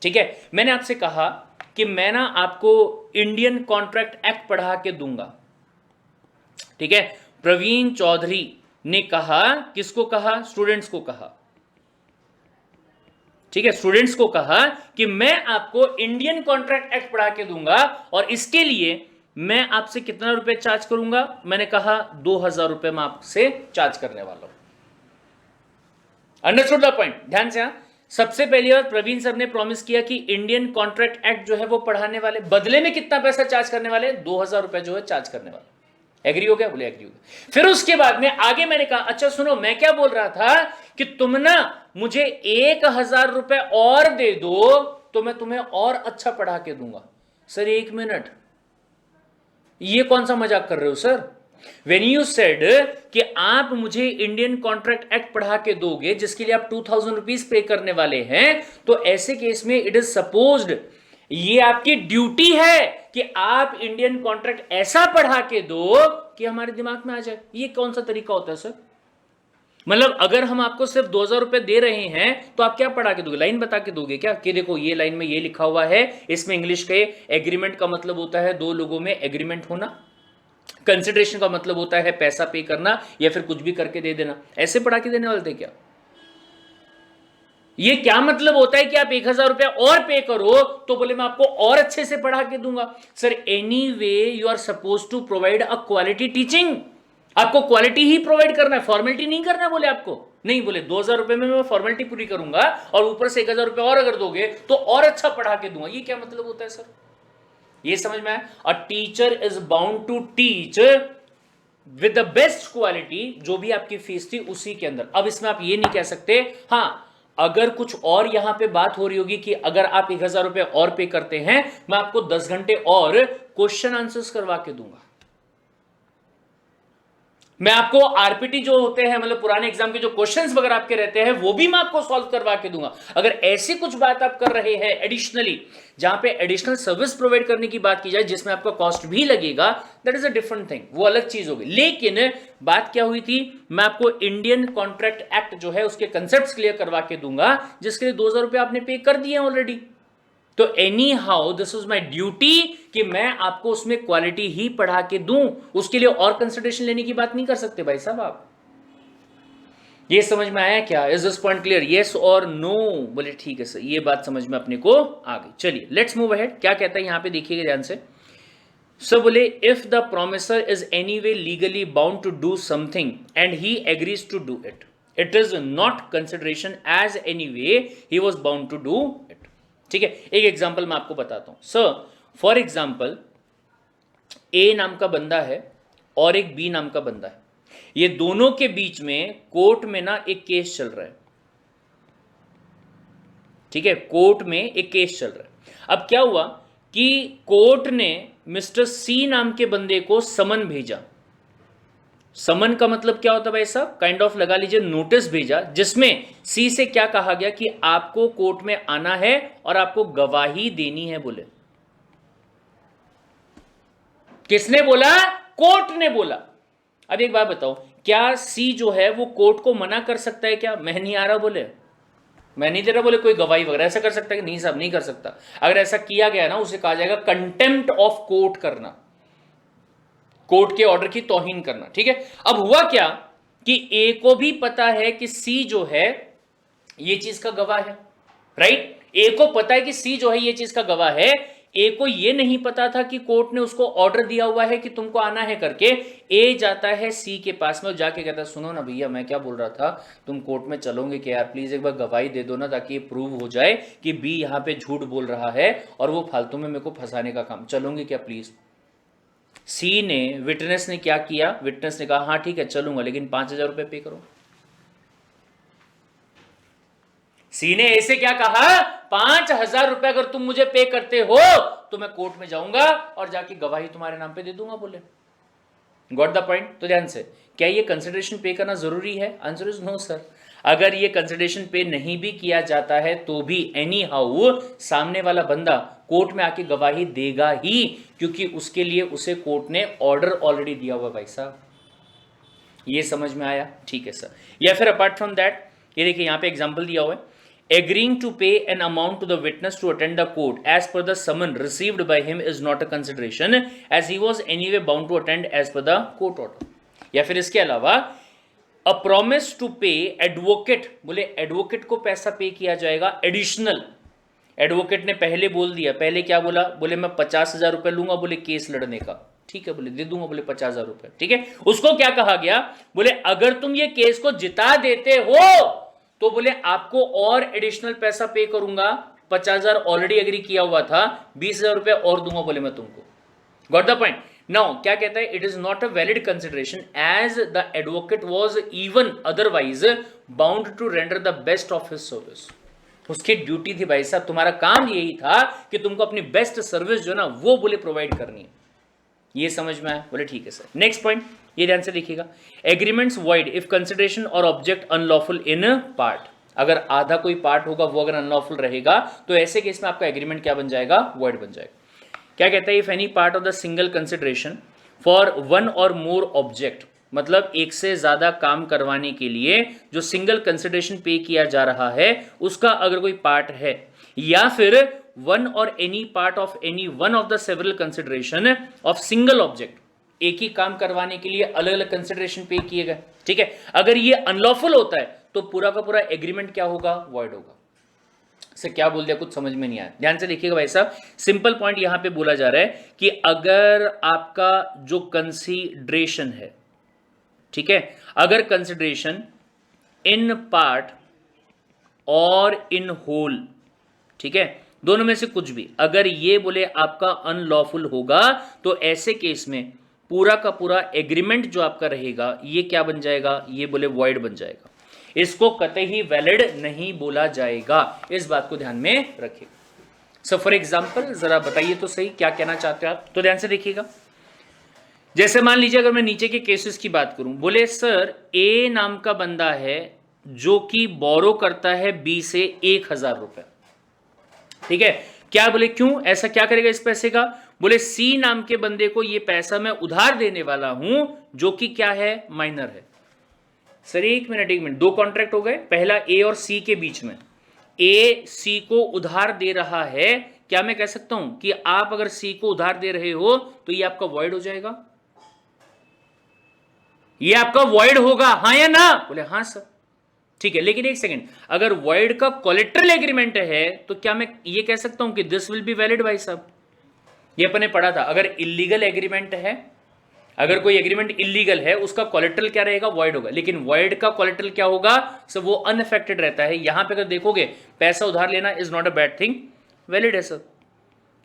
ठीक है। मैंने आपसे कहा कि मैं ना आपको इंडियन कॉन्ट्रैक्ट एक्ट पढ़ा के दूंगा, ठीक है। प्रवीण चौधरी ने कहा, किसको कहा? स्टूडेंट्स को कहा, ठीक है, स्टूडेंट्स को कहा कि मैं आपको इंडियन कॉन्ट्रैक्ट एक्ट पढ़ा के दूंगा और इसके लिए मैं आपसे कितना रुपए चार्ज करूंगा? मैंने कहा 2000 रुपए मैं आपसे चार्ज करने वाला हूं। Understood the point? ध्यान से। सबसे पहली बार प्रवीण सर ने प्रॉमिस किया कि इंडियन कॉन्ट्रैक्ट एक्ट जो है वो पढ़ाने वाले, बदले में कितना पैसा चार्ज करने वाले? 2000 रुपए जो है चार्ज करने वाले। एग्री हो गया? बोले एग्री हो गया। फिर उसके बाद में आगे मैंने कहा, अच्छा सुनो, मैं क्या बोल रहा था कि तुम ना मुझे 1000 रुपए और दे दो तो मैं तुम्हें और अच्छा पढ़ा के दूंगा। सर 1 मिनट, ये कौन सा मजाक कर रहे हो सर? When you said कि आप मुझे इंडियन कॉन्ट्रैक्ट एक्ट पढ़ा के दोगे जिसके लिए आप 2000 रुपीज पे करने वाले हैं, तो ऐसे केस में इट इज सपोज्ड, ये आपकी ड्यूटी है कि आप इंडियन कॉन्ट्रैक्ट ऐसा पढ़ा के दो कि हमारे दिमाग में आ जाए। ये कौन सा तरीका होता है सर? मतलब अगर हम आपको सिर्फ 2000 रुपए दे रहे हैं तो आप क्या पढ़ा के दोगे? लाइन बता के दोगे क्या कि देखो ये लाइन में ये लिखा हुआ है, इसमें इंग्लिश के एग्रीमेंट का मतलब होता है दो लोगों में एग्रीमेंट होना, कंसिडरेशन का मतलब होता है पैसा पे करना या फिर कुछ भी करके दे देना। ऐसे पढ़ा के देने वाले थे क्या? ये क्या मतलब होता है कि आप 1000 रुपया और पे करो तो बोले मैं आपको और अच्छे से पढ़ा के दूंगा? Sir any way you are suppose to provide a quality teaching, आपको क्वालिटी ही प्रोवाइड करना है, फॉर्मेलिटी नहीं करना है। बोले आपको नहीं, बोले 2000 रुपए में मैं फॉर्मेलिटी पूरी करूंगा और ऊपर से 1000 रुपया और अगर दोगे तो और अच्छा पढ़ा के दूंगा। ये क्या मतलब होता है सर? ये समझ में आया? A teacher is bound to teach with the best quality, जो भी आपकी फीस थी उसी के अंदर। अब इसमें आप ये नहीं कह सकते, हाँ अगर कुछ और यहां पे बात हो रही होगी कि अगर आप 1000 रुपए और पे करते हैं मैं आपको 10 घंटे और क्वेश्चन आंसर्स करवा के दूंगा, मैं आपको आरपीटी जो होते हैं मतलब पुराने एग्जाम के जो क्वेश्चंस वगैरह आपके रहते हैं वो भी मैं आपको सॉल्व करवा के दूंगा। अगर ऐसी कुछ बात आप कर रहे हैं एडिशनली, जहां पे एडिशनल सर्विस प्रोवाइड करने की बात की जाए जिसमें आपका कॉस्ट भी लगेगा, that is a different thing, वो अलग चीज होगी। लेकिन बात क्या हुई थी, मैं आपको इंडियन कॉन्ट्रैक्ट एक्ट जो है उसके कंसेप्ट क्लियर करवा के दूंगा जिसके लिए 2000 रुपए आपने पे कर दिए ऑलरेडी। तो any how this is my duty कि मैं आपको उसमें क्वालिटी ही पढ़ा के दूं, उसके लिए और कंसिडरेशन लेने की बात नहीं कर सकते भाई साहब आप। ये समझ में आया क्या? Is this point clear? Yes और नो? बोले ठीक है सर, ये बात समझ में अपने को आ गई। चलिए लेट्स मूव अहेड। क्या कहता है यहां पे देखिएगा ध्यान से। सो बोले if the promisor is any way legally bound to do something and he agrees to do it, it is not consideration as any way he was bound to do it. ठीक है, एक example मैं आपको बताता हूं। Sir for example ए नाम का बंदा है और एक बी नाम का बंदा है, ये दोनों के बीच में कोर्ट में ना एक केस चल रहा है। ठीक है, कोर्ट में एक केस चल रहा है। अब क्या हुआ कि कोर्ट ने मिस्टर सी नाम के बंदे को समन भेजा। समन का मतलब क्या होता है भाई साहब? काइंड ऑफ लगा लीजिए नोटिस भेजा, जिसमें सी से क्या कहा गया कि आपको कोर्ट में आना है और आपको गवाही देनी है। बोले किसने बोला? कोर्ट ने बोला। अब एक बात बताओ, क्या सी जो है वो कोर्ट को मना कर सकता है क्या? मैं नहीं आ रहा बोले, मैं नहीं दे रहा बोले कोई गवाही वगैरह, ऐसा कर सकता है कि नहीं साहब? नहीं कर सकता। अगर ऐसा किया गया ना उसे कहा जाएगा कंटेम्प्ट ऑफ कोर्ट करना, कोर्ट के ऑर्डर की तौहीन करना। ठीक है, अब हुआ क्या कि ए को भी पता है कि सी जो है ये चीज का गवाह है, राइट? ए को पता है कि सी जो है ये चीज का गवाह है। ए को ये नहीं पता था कि कोर्ट ने उसको ऑर्डर दिया हुआ है कि तुमको आना है करके। ए जाता है सी के पास में और जाके कहता है सुनो ना भैया, मैं क्या बोल रहा था, तुम कोर्ट में चलोगे कि यार प्लीज एक बार गवाही दे दो ना, ताकि ये प्रूव हो जाए कि बी यहाँ पे झूठ बोल रहा है और वो फालतू में मेरे को फंसाने का काम, चलोगे क्या प्लीज? सी ने, विटनेस ने क्या किया? विटनेस ने कहा हाँ ठीक है चलूंगा, लेकिन 5000 रुपए पे करो। सी ने ऐसे क्या कहा? 5000 रुपए अगर तुम मुझे पे करते हो तो मैं कोर्ट में जाऊंगा और जाके गवाही तुम्हारे नाम पे दे दूंगा। बोले गॉट द पॉइंट? तो ध्यान से, क्या ये कंसिडरेशन पे करना जरूरी है? Answer is no sir. अगर ये कंसिडरेशन पे नहीं भी किया जाता है तो भी एनी हाउ सामने वाला बंदा कोर्ट में आके गवाही देगा ही, क्योंकि उसके लिए उसे कोर्ट ने ऑर्डर ऑलरेडी दिया हुआ भाई साहब। ये समझ में आया? ठीक है सर। या फिर अपार्ट फ्रॉम दैट, ये देखिए यहां पे एग्जांपल दिया हुआ है, agreeing to pay an amount to the witness to attend the court as per the summon received by him is not a consideration as he was anyway bound to attend as per the court order। या फिर इसके अलावा अ promise to पे advocate, बोले advocate को पैसा पे किया जाएगा एडिशनल। एडवोकेट ने पहले बोल दिया, पहले क्या बोला, बोले मैं 50,000 रुपए लूंगा, बोले केस लड़ने का, ठीक है बोले दे दूंगा, बोले 50,000 रुपए, ठीक है। उसको क्या कहा गया, बोले अगर तुम ये केस को जिता देते हो तो बोले आपको और एडिशनल पैसा पे करूंगा, 50,000 ऑलरेडी एग्री किया हुआ था, 20,000 रुपए और दूंगा बोले मैं तुमको। Got the point. नाउ क्या कहता है, it is not a valid consideration as the advocate was even otherwise bound to render the best of his service. उसकी ड्यूटी थी भाई साहब, तुम्हारा काम यही था कि तुमको अपनी बेस्ट सर्विस जो ना वो बोले प्रोवाइड करनी है। ये समझ में आया, बोले ठीक है सर। नेक्स्ट पॉइंट ये ध्यान से देखिएगा, एग्रीमेंट्स वॉइड इफ कंसिडरेशन और ऑब्जेक्ट अनलॉफुल इन पार्ट। अगर आधा कोई पार्ट होगा वो अगर अनलॉफुल रहेगा तो ऐसे केस में आपका एग्रीमेंट क्या बन जाएगा, वॉइड बन जाएगा। क्या कहता है, if any part of the single consideration for one और मोर ऑब्जेक्ट, मतलब एक से ज्यादा काम करवाने के लिए जो सिंगल कंसिडरेशन पे किया जा रहा है उसका अगर कोई पार्ट है, या फिर वन और any part of any one of the several consideration of single object, एक ही काम करवाने के लिए अलग अलग कंसिडरेशन पे किए गए, ठीक है। अगर ये अनलॉफुल होता है तो पूरा का पूरा एग्रीमेंट क्या होगा, वॉइड होगा। से क्या बोल दिया, कुछ समझ में नहीं आया, ध्यान से देखिएगा भाई साहब। सिंपल पॉइंट यहां पे बोला जा रहा है कि अगर आपका जो कंसिडरेशन है, ठीक है, अगर कंसिडरेशन इन पार्ट और इन होल, ठीक है, दोनों में से कुछ भी अगर ये बोले आपका अनलॉफुल होगा तो ऐसे केस में पूरा का पूरा एग्रीमेंट जो आपका रहेगा ये क्या बन जाएगा, ये बोले वॉइड बन जाएगा। इसको कतई वैलिड नहीं बोला जाएगा, इस बात को ध्यान में रखिए। सो फॉर एग्जांपल जरा बताइए तो सही क्या कहना चाहते हैं आप, तो ध्यान से देखिएगा। जैसे मान लीजिए अगर मैं नीचे के केसेस की बात करूं, बोले सर ए नाम का बंदा है जो कि बोरो करता है बी से 1,000 रुपए, ठीक है। क्या बोले क्यों, ऐसा क्या करेगा इस पैसे का, बोले सी नाम के बंदे को ये पैसा मैं उधार देने वाला हूं जो कि क्या है, माइनर है। सर एक मिनट, दो कॉन्ट्रैक्ट हो गए, पहला ए और सी के बीच में, ए सी को उधार दे रहा है, क्या मैं कह सकता हूं कि आप अगर सी को उधार दे रहे हो तो ये आपका वॉइड हो जाएगा, ये आपका वॉइड होगा, हाँ या ना, बोले हाँ सर, ठीक है। लेकिन एक सेकंड, अगर वॉइड का कोलेटरल एग्रीमेंट है तो क्या मैं ये कह सकता हूं कि दिस विल बी वैलिड, भाई साहब ये अपने पढ़ा था। अगर इलीगल एग्रीमेंट है, अगर कोई एग्रीमेंट इलीगल है उसका कोलेटरल क्या रहेगा, वॉइड होगा। लेकिन वॉइड का कोलेटरल क्या होगा, सर वो अनअफेक्टेड रहता है। यहां पे अगर देखोगे पैसा उधार लेना is not a bad thing, valid है sir,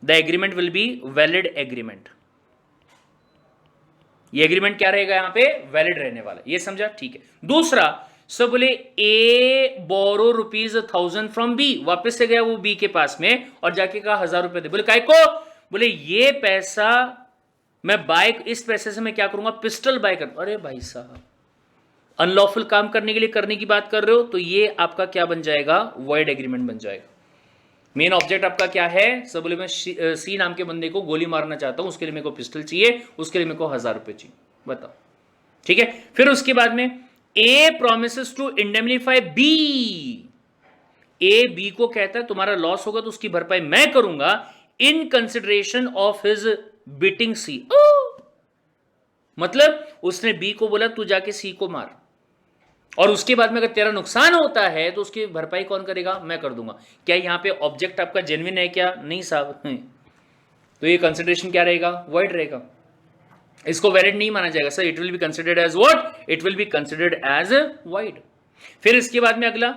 the agreement will be valid agreement. ये एग्रीमेंट क्या रहेगा, यहां पे वैलिड रहने वाला, ये समझा, ठीक है। दूसरा सर बोले ए बोरो ₹1,000 फ्रॉम बी, वापस से गया वो बी के पास में और जाके कहा 1,000 रुपए दे, बोले काय को, बोले ये पैसा मैं बाय, इस पैसे से मैं क्या करूंगा, पिस्टल बाय कर। अरे भाई साहब अनलॉफुल काम करने के लिए करने की बात कर रहे हो तो ये आपका क्या बन जाएगा, वॉइड एग्रीमेंट बन जाएगा। मेन ऑब्जेक्ट आपका क्या है, सब बोले मैं सी नाम के बंदे को गोली मारना चाहता हूं, उसके लिए मेरे को पिस्टल चाहिए, उसके लिए मेरे को 1,000 रुपए चाहिए, बताओ, ठीक है। फिर उसके बाद में A promises to indemnify B, A B को कहता है तुम्हारा लॉस होगा तो उसकी भरपाई मैं करूंगा in consideration of his beating C. मतलब उसने बी को बोला तू जाके सी को मार, और उसके बाद में अगर तेरा नुकसान होता है तो उसकी भरपाई कौन करेगा, मैं कर दूंगा। क्या यहां पे ऑब्जेक्ट आपका जेन्युइन है क्या, नहीं साहब, तो ये कंसिडरेशन क्या रहेगा, वॉइड रहेगा, इसको वैलिड नहीं माना जाएगा sir, it will be considered as what, it will be considered as void. फिर इसके बाद में अगला,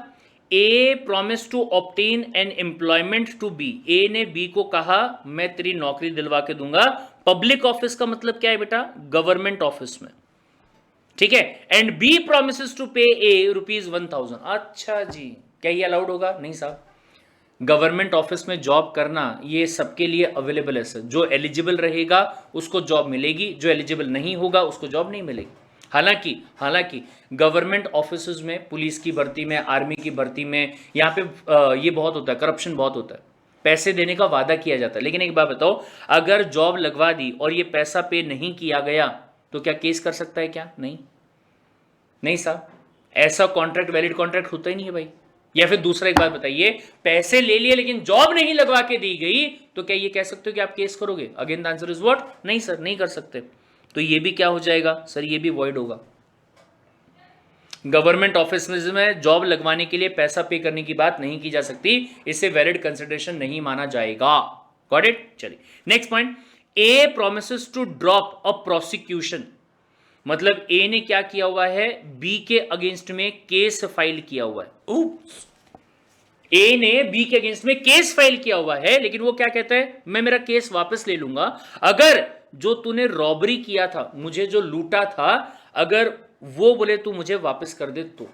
A promise to obtain an employment to B, A ने बी को कहा मैं तेरी नौकरी दिलवा के दूंगा। पब्लिक ऑफिस का मतलब क्या है बेटा, गवर्नमेंट ऑफिस में, ठीक है। एंड बी प्रॉमिसेस टू पे ए ₹1,000। अच्छा जी, क्या ये अलाउड होगा, नहीं साहब, गवर्नमेंट ऑफिस में जॉब करना ये सबके लिए अवेलेबल है सर, जो एलिजिबल रहेगा उसको जॉब मिलेगी, जो एलिजिबल नहीं होगा उसको जॉब नहीं मिलेगी। हालांकि गवर्नमेंट ऑफिस में, पुलिस की भर्ती में, आर्मी की भर्ती में, यहाँ पे ये बहुत होता है, करप्शन बहुत होता है, पैसे देने का वादा किया जाता है। लेकिन एक बात बताओ, अगर जॉब लगवा दी और ये पैसा पे नहीं किया गया तो क्या केस कर सकता है क्या, नहीं साहब, ऐसा कॉन्ट्रैक्ट वैलिड कॉन्ट्रैक्ट होता ही नहीं है भाई। या फिर दूसरा एक बात बताइए, पैसे ले लिए लेकिन जॉब नहीं लगवा के दी गई तो क्या ये कह सकते हो कि आप केस करोगे, again the answer is what, नहीं सर, नहीं कर सकते। तो ये भी क्या हो जाएगा सर, ये भी वॉइड होगा। गवर्नमेंट ऑफिस में जॉब लगवाने के लिए पैसा पे करने की बात नहीं की जा सकती, इसे वैलिड कंसिडरेशन नहीं माना जाएगा। Got it? चलिए next point, A promises to drop a prosecution, मतलब ए ने क्या किया हुआ है, बी के अगेंस्ट में केस फाइल किया हुआ है। ए ने बी के अगेंस्ट में केस फाइल किया हुआ है, लेकिन वो क्या कहता है, मैं मेरा केस वापस ले लूंगा अगर जो तूने रॉबरी किया था, मुझे जो लूटा था, अगर वो बोले तू मुझे वापस कर दे तो।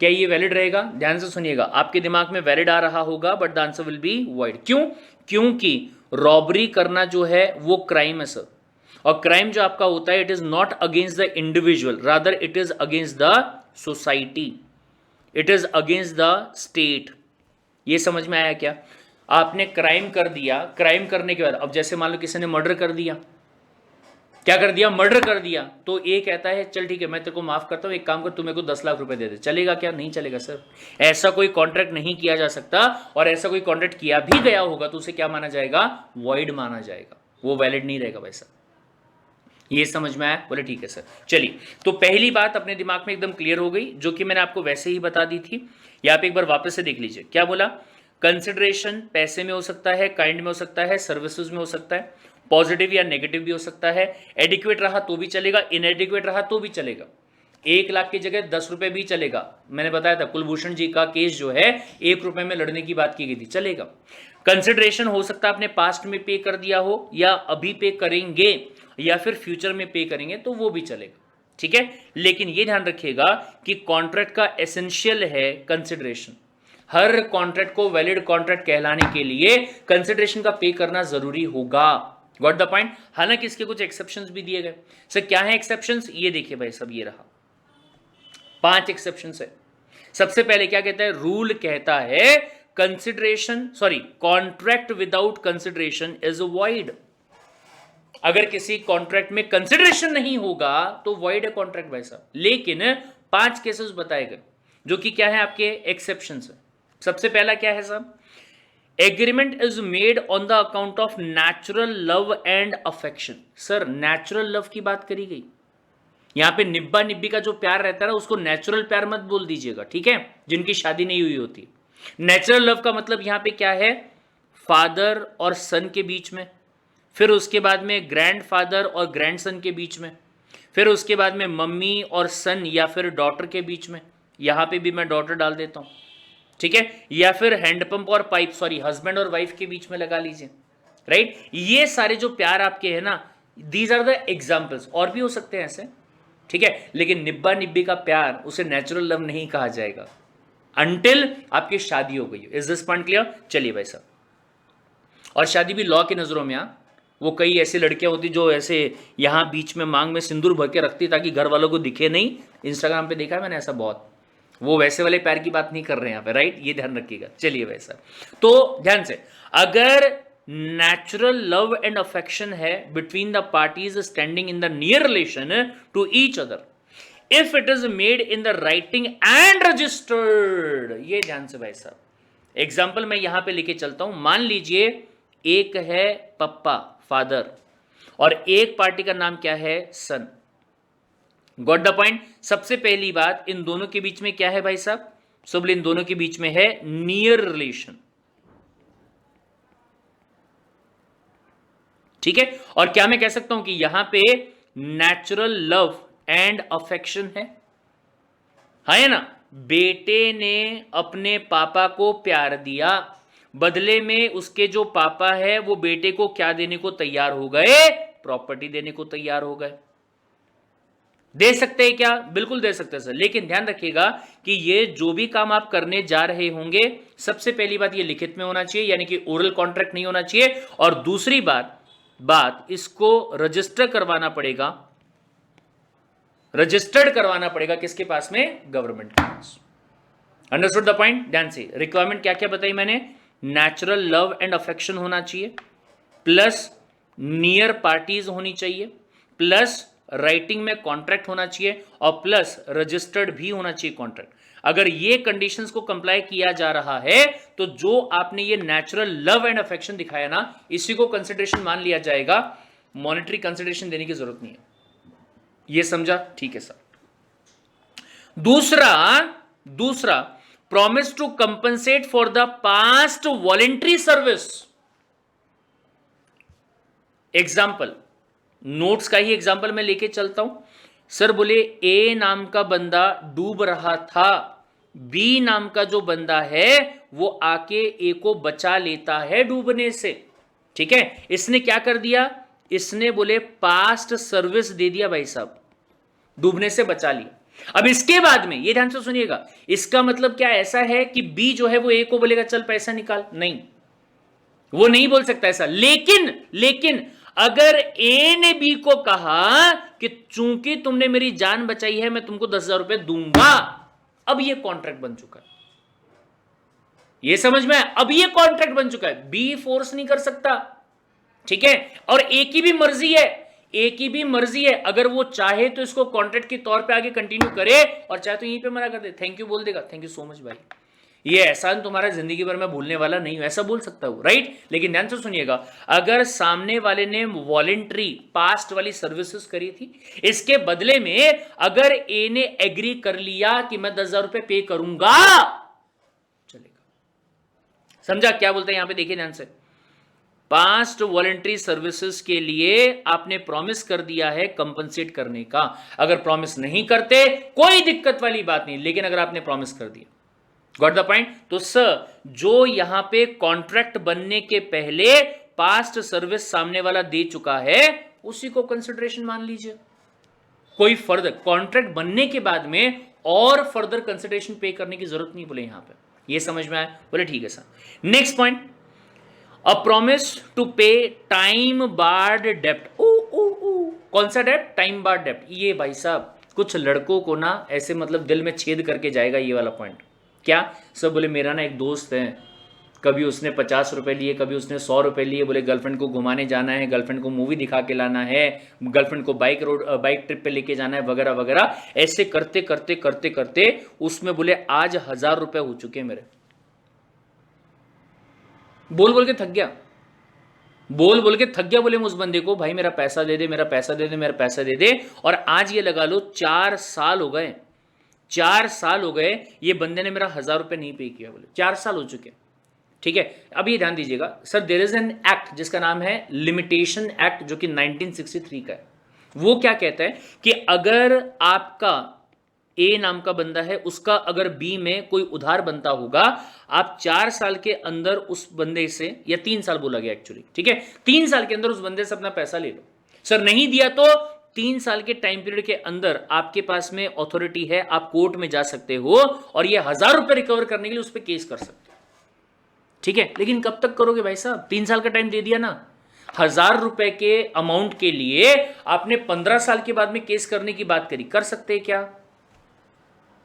क्या ये वैलिड रहेगा? ध्यान से सुनिएगा, आपके दिमाग में वैलिड आ रहा होगा, but the answer will be void. क्यों? क्योंकि रॉबरी करना जो है वो क्राइम है सर, और क्राइम जो आपका होता है, it is not against the individual, rather it is against the society, it is against the state. ये समझ में आया क्या? आपने क्राइम कर दिया, क्राइम करने के बाद, अब जैसे मान लो किसी ने मर्डर कर दिया, क्या कर दिया, मर्डर कर दिया, तो ए कहता है चल ठीक है मैं तेरे को माफ करता हूं, एक काम कर तू मेरे को 10 लाख रुपए दे दे, चलेगा क्या? नहीं चलेगा सर, ऐसा कोई कॉन्ट्रैक्ट नहीं किया जा सकता, और ऐसा कोई कॉन्ट्रैक्ट किया भी गया होगा तो उसे क्या माना जाएगा? वॉइड माना जाएगा, वो वैलिड नहीं रहेगा वैसा। ये समझ में आया? बोले ठीक है सर। चलिए, तो पहली बात अपने दिमाग में एकदम क्लियर हो गई, जो कि मैंने आपको वैसे ही बता दी थी। यहाँ पे एक बार वापस से देख लीजिए, क्या बोला, कंसिडरेशन पैसे में हो सकता है, काइंड में हो सकता है, सर्विसेज में हो सकता है, पॉजिटिव या नेगेटिव भी हो सकता है, एडिक्वेट रहा तो भी चलेगा, इनएडिक्वेट रहा तो भी चलेगा, 1 लाख की जगह 10 रुपए भी चलेगा। मैंने बताया था कुलभूषण जी का केस जो है 1 रुपए में लड़ने की बात की गई थी, चलेगा। कंसिडरेशन हो सकता है आपने पास्ट में पे कर दिया हो, या अभी पे करेंगे, या फिर फ्यूचर में पे करेंगे, तो वो भी चलेगा, ठीक है। लेकिन ये ध्यान रखिएगा कि कॉन्ट्रैक्ट का एसेंशियल है कंसिडरेशन। हर कॉन्ट्रैक्ट को वैलिड कॉन्ट्रैक्ट कहलाने के लिए कंसिडरेशन का पे करना जरूरी होगा। Got the point? हालांकि इसके कुछ एक्सेप्शंस भी दिए गए। सर क्या है एक्सेप्शंस? ये देखिए भाई, सब ये रहा 5 एक्सेप्शंस है। सबसे पहले क्या कहता है, रूल कहता है consideration, sorry, contract without consideration is void. अगर किसी कॉन्ट्रैक्ट में कंसिडरेशन नहीं होगा तो वॉइड है कॉन्ट्रैक्ट भाई साहब। लेकिन 5 केसेस बताए गए जो कि क्या है, आपके एक्सेप्शंस है। सबसे पहला क्या है साहब, agreement is made on the account of natural love and affection. Sir natural love की बात करी गई, यहां पे निब्बा निब्बी का जो प्यार रहता है ना, उसको नेचुरल प्यार मत बोल दीजिएगा, ठीक है, जिनकी शादी नहीं हुई होती। नेचुरल लव का मतलब यहां पे क्या है, फादर और सन के बीच में, फिर उसके बाद में ग्रैंडफादर और ग्रैंडसन के बीच में, फिर उसके बाद में मम्मी और सन या फिर डॉटर के बीच में, यहां पे भी मैं डॉटर डाल देता हूं, ठीक है, या फिर हैंडपंप और पाइप, सॉरी हस्बैंड और वाइफ के बीच में लगा लीजिए, राइट। ये सारे जो प्यार आपके हैं ना, दीज आर द एग्जाम्पल्स, और भी हो सकते हैं ऐसे, ठीक है, लेकिन निब्बा निब्बी का प्यार उसे नेचुरल लव नहीं कहा जाएगा अंटिल आपकी शादी हो गई। Is this point clear? चलिए भाई साहब, और शादी भी लॉ की नजरों में, वो कई ऐसी लड़कियां होती जो ऐसे यहाँ बीच में मांग में सिंदूर भर के रखती ताकि घर वालों को दिखे नहीं। इंस्टाग्राम पे देखा है मैंने ऐसा बहुत, वो वैसे वाले प्यार की बात नहीं कर रहे हैं यहाँ पे, राइट, ये ध्यान रखिएगा। चलिए वैसा, तो ध्यान से, अगर नेचुरल लव एंड अफेक्शन है between the parties standing in the near relation to each other, if it is made in the writing and registered, ये ध्यान से भाई साहब। एग्जाम्पल मैं यहां पे लेके चलता हूं, मान लीजिए एक है पप्पा फादर और एक पार्टी का नाम क्या है, सन। Got the point? सबसे पहली बात, इन दोनों के बीच में क्या है भाई साहब, सब इन दोनों के बीच में है नियर रिलेशन, ठीक है। और क्या मैं कह सकता हूं कि यहां पे नेचुरल लव एंड अफेक्शन है ना, बेटे ने अपने पापा को प्यार दिया, बदले में उसके जो पापा है वो बेटे को क्या देने को तैयार हो गए, प्रॉपर्टी देने को तैयार हो गए। दे सकते हैं क्या? बिल्कुल दे सकते हैं सर, लेकिन ध्यान रखिएगा कि ये जो भी काम आप करने जा रहे होंगे, सबसे पहली बात ये लिखित में होना चाहिए, यानी कि ओरल कॉन्ट्रैक्ट नहीं होना चाहिए, और दूसरी बात इसको रजिस्टर करवाना पड़ेगा, रजिस्टर्ड करवाना पड़ेगा किसके पास में, गवर्नमेंट के पास। Understood the point? ध्यान से, रिक्वायरमेंट क्या क्या बताई मैंने, नेचुरल लव एंड अफेक्शन होना चाहिए, प्लस नियर पार्टीज होनी चाहिए, प्लस राइटिंग में कॉन्ट्रैक्ट होना चाहिए, और प्लस रजिस्टर्ड भी होना चाहिए कॉन्ट्रैक्ट। अगर ये कंडीशंस को कंप्लाई किया जा रहा है तो जो आपने ये नेचुरल लव एंड अफेक्शन दिखाया ना, इसी को कंसिडरेशन मान लिया जाएगा, मॉनेटरी कंसिडरेशन देने की जरूरत नहीं है। ये समझा? ठीक है सर। दूसरा दूसरा promise to compensate for the past voluntary service. Example, notes का ही एग्जाम्पल मैं लेके चलता हूं। सर बोले ए नाम का बंदा डूब रहा था, बी नाम का जो बंदा है वो आके ए को बचा लेता है डूबने से। ठीक है, इसने क्या कर दिया, इसने बोले पास्ट सर्विस दे दिया भाई साहब, डूबने से बचा लिया। अब इसके बाद में ये ध्यान से सुनिएगा, इसका मतलब क्या ऐसा है कि बी जो है वो ए को बोलेगा चल पैसा निकाल? नहीं, वो नहीं बोल सकता ऐसा। लेकिन अगर ए ने बी को कहा कि चूंकि तुमने मेरी जान बचाई है मैं तुमको 10,000 रुपए दूंगा, अब ये कॉन्ट्रैक्ट बन चुका है। ये समझ में? अब ये कॉन्ट्रैक्ट बन चुका है, बी फोर्स नहीं कर सकता। ठीक है, और ए की भी मर्जी है, ए की भी मर्जी है, अगर वो चाहे तो इसको कॉन्ट्रैक्ट के तौर पे आगे कंटिन्यू करे और चाहे तो यहीं पे मना कर दे, थैंक यू बोल देगा, थैंक यू सो मच भाई, ये एहसान तुम्हारा जिंदगी भर में भूलने वाला नहीं हूं, ऐसा बोल सकता हूं, राइट। लेकिन ध्यान से सुनिएगा, अगर सामने वाले ने वॉलेंट्री पास्ट वाली सर्विसेज करी थी, इसके बदले में अगर ए ने एग्री कर लिया कि मैं 10,000 रुपए पे करूंगा, चलेगा। समझा क्या बोलते हैं यहां पे? देखिए ध्यान से, पास्ट वॉलेंट्री सर्विसेज के लिए आपने प्रॉमिस कर दिया है कंपनसेट करने का। अगर प्रॉमिस नहीं करते कोई दिक्कत वाली बात नहीं, लेकिन अगर आपने प्रॉमिस कर दिया, गॉट द पॉइंट। तो सर जो यहां पे कॉन्ट्रैक्ट बनने के पहले पास्ट सर्विस सामने वाला दे चुका है उसी को कंसिडरेशन मान लीजिए, कोई फर्दर कॉन्ट्रैक्ट बनने के बाद में और फर्दर कंसिडरेशन पे करने की जरूरत नहीं बोले यहां पे। ये समझ में आया? बोले ठीक है sir. Next point, a promise to pay time barred डेप्ट। कौन सा डेप्ट? टाइम बार्ड डेप्ट। ये भाई साहब कुछ लड़कों को ना ऐसे मतलब दिल में छेद करके जाएगा ये वाला पॉइंट। क्या? सब बोले मेरा ना एक दोस्त है, कभी उसने 50 रुपए लिए, कभी उसने 100 रुपए लिए, बोले गर्लफ्रेंड को घुमाने जाना है, गर्लफ्रेंड को मूवी दिखा के लाना है, गर्लफ्रेंड को बाइक ट्रिप पे लेके जाना है, वगैरह वगैरह। ऐसे करते करते करते करते उसमें बोले आज 1,000 रुपए हो चुके हैं मेरे। बोल बोल के थक गया, बोल बोल के थक गया। बोले उस बंदे को भाई मेरा पैसा दे दे, मेरा पैसा दे दे, मेरा पैसा दे दे। और आज ये लगा लो 4 साल हो गए, 4 साल हो गए ये बंदे ने मेरा 1,000 रुपए नहीं पे किया। बोले 4 साल हो चुके। ठीक है, अब ये ध्यान दीजिएगा sir, there is an act जिसका नाम है लिमिटेशन एक्ट, जो कि 1963 का है। वो क्या कहता है कि अगर आपका ए नाम का बंदा है, उसका अगर बी में कोई उधार बनता होगा, आप 4 साल के अंदर उस बंदे से, या 3 साल बोला गया एक्चुअली, ठीक है, 3 साल के अंदर उस बंदे से अपना पैसा ले लो। सर नहीं दिया तो 3 साल के टाइम पीरियड के अंदर आपके पास में अथॉरिटी है, आप कोर्ट में जा सकते हो और ये 1,000 रुपए रिकवर करने के लिए उस पर केस कर सकते हो। ठीक है, लेकिन कब तक करोगे भाई साहब? 3 साल का टाइम दे दिया ना। 1,000 रुपए के अमाउंट के लिए आपने 15 साल के बाद में केस करने की बात करी, कर सकते हैं क्या?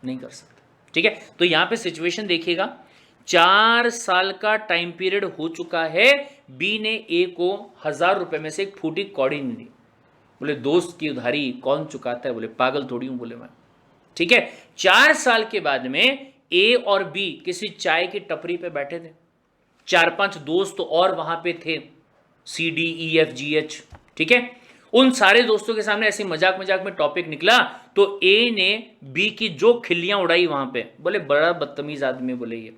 नहीं कर सकते। ठीक है, तो यहां पे सिचुएशन देखिएगा, 4 साल का टाइम पीरियड हो चुका है, बी ने ए को 1,000 रुपए में से एक फूटी कौड़ी नहीं दी। बोले दोस्त की उधारी कौन चुकाता है? बोले पागल थोड़ी हूं, बोले मैं। ठीक है, 4 साल के बाद में ए और बी किसी चाय की टपरी पे बैठे थे, 4-5 दोस्त और वहां पे थे, CDEFGH। ठीक है, उन सारे दोस्तों के सामने ऐसे मजाक मजाक में टॉपिक निकला तो ए ने बी की जो खिल्लियां उड़ाई वहां पे, बोले बड़ा बदतमीज आदमी, बोले ये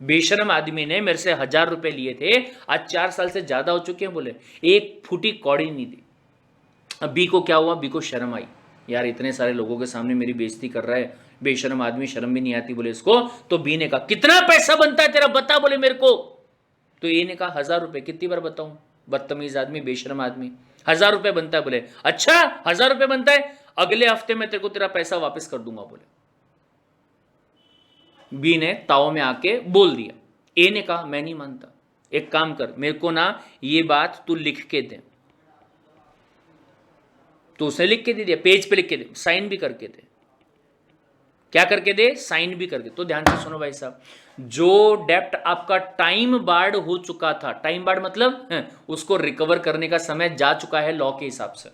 बेशरम आदमी ने मेरे से 1,000 रुपए लिए थे, आज 4 साल से ज्यादा हो चुके हैं, बोले एक फूटी कौड़ी नहीं दी। अब बी को क्या हुआ? बी को शर्म आई, यार इतने सारे लोगों के सामने मेरी बेइज्जती कर रहा है, बेशरम आदमी, शर्म भी नहीं आती बोले इसको। तो बी ने कहा कितना पैसा बनता है तेरा, बता, बोले मेरे को। तो ए ने कहा 1,000 रुपए। कितनी बार बताऊं, बदतमीज आदमी, बेशरम आदमी, 1,000 रुपए बनता है। बोले अच्छा 1,000 रुपए बनता है, अगले हफ्ते में तेरे को तेरा पैसा वापस कर दूंगा, बोले। बी ने ताव में आके बोल दिया। ए ने कहा मैं नहीं मानता, एक काम कर, मेरे को ना ये बात तू लिख के दे। तो उसने लिख के दे दिया, पेज पे लिख के दे, साइन भी करके दे। क्या करके दे? साइन भी करके। तो ध्यान से सुनो भाई साहब, जो डेप्ट आपका टाइम बार्ड हो चुका था, टाइम बार्ड मतलब उसको रिकवर करने का समय जा चुका है लॉ के हिसाब से,